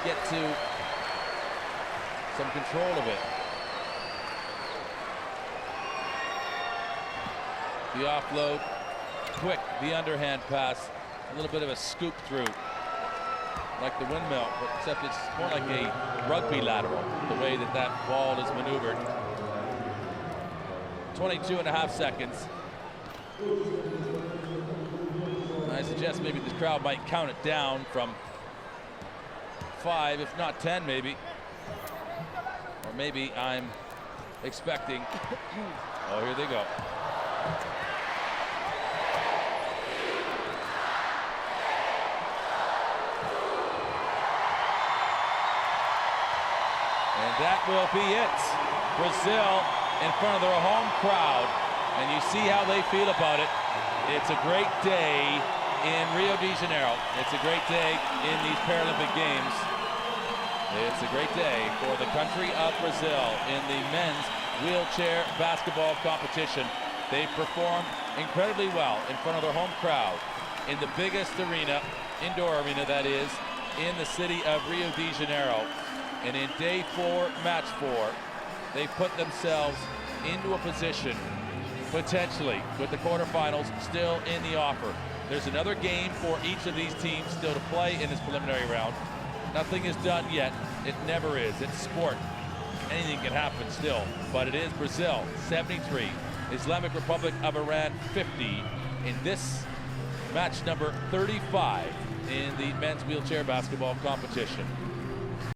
get to some control of it? The offload, quick, the underhand pass, a little bit of a scoop through, like the windmill, but except it's more like a rugby lateral, the way that that ball is maneuvered. 22.5 seconds. I suggest maybe the crowd might count it down from 5, if not 10 maybe. Or maybe I'm expecting, oh, here they go. And that will be it. Brazil in front of their home crowd. And you see how they feel about it. It's a great day in Rio de Janeiro. It's a great day in these Paralympic Games. It's a great day for the country of Brazil in the men's wheelchair basketball competition. They performed incredibly well in front of their home crowd in the biggest arena, indoor arena that is, in the city of Rio de Janeiro. And in day 4, match 4, they put themselves into a position, potentially, with the quarterfinals still in the offer. There's another game for each of these teams still to play in this preliminary round. Nothing is done yet. It never is. It's sport. Anything can happen still. But it is Brazil, 73. Islamic Republic of Iran, 50. In this match number 35 in the men's wheelchair basketball competition.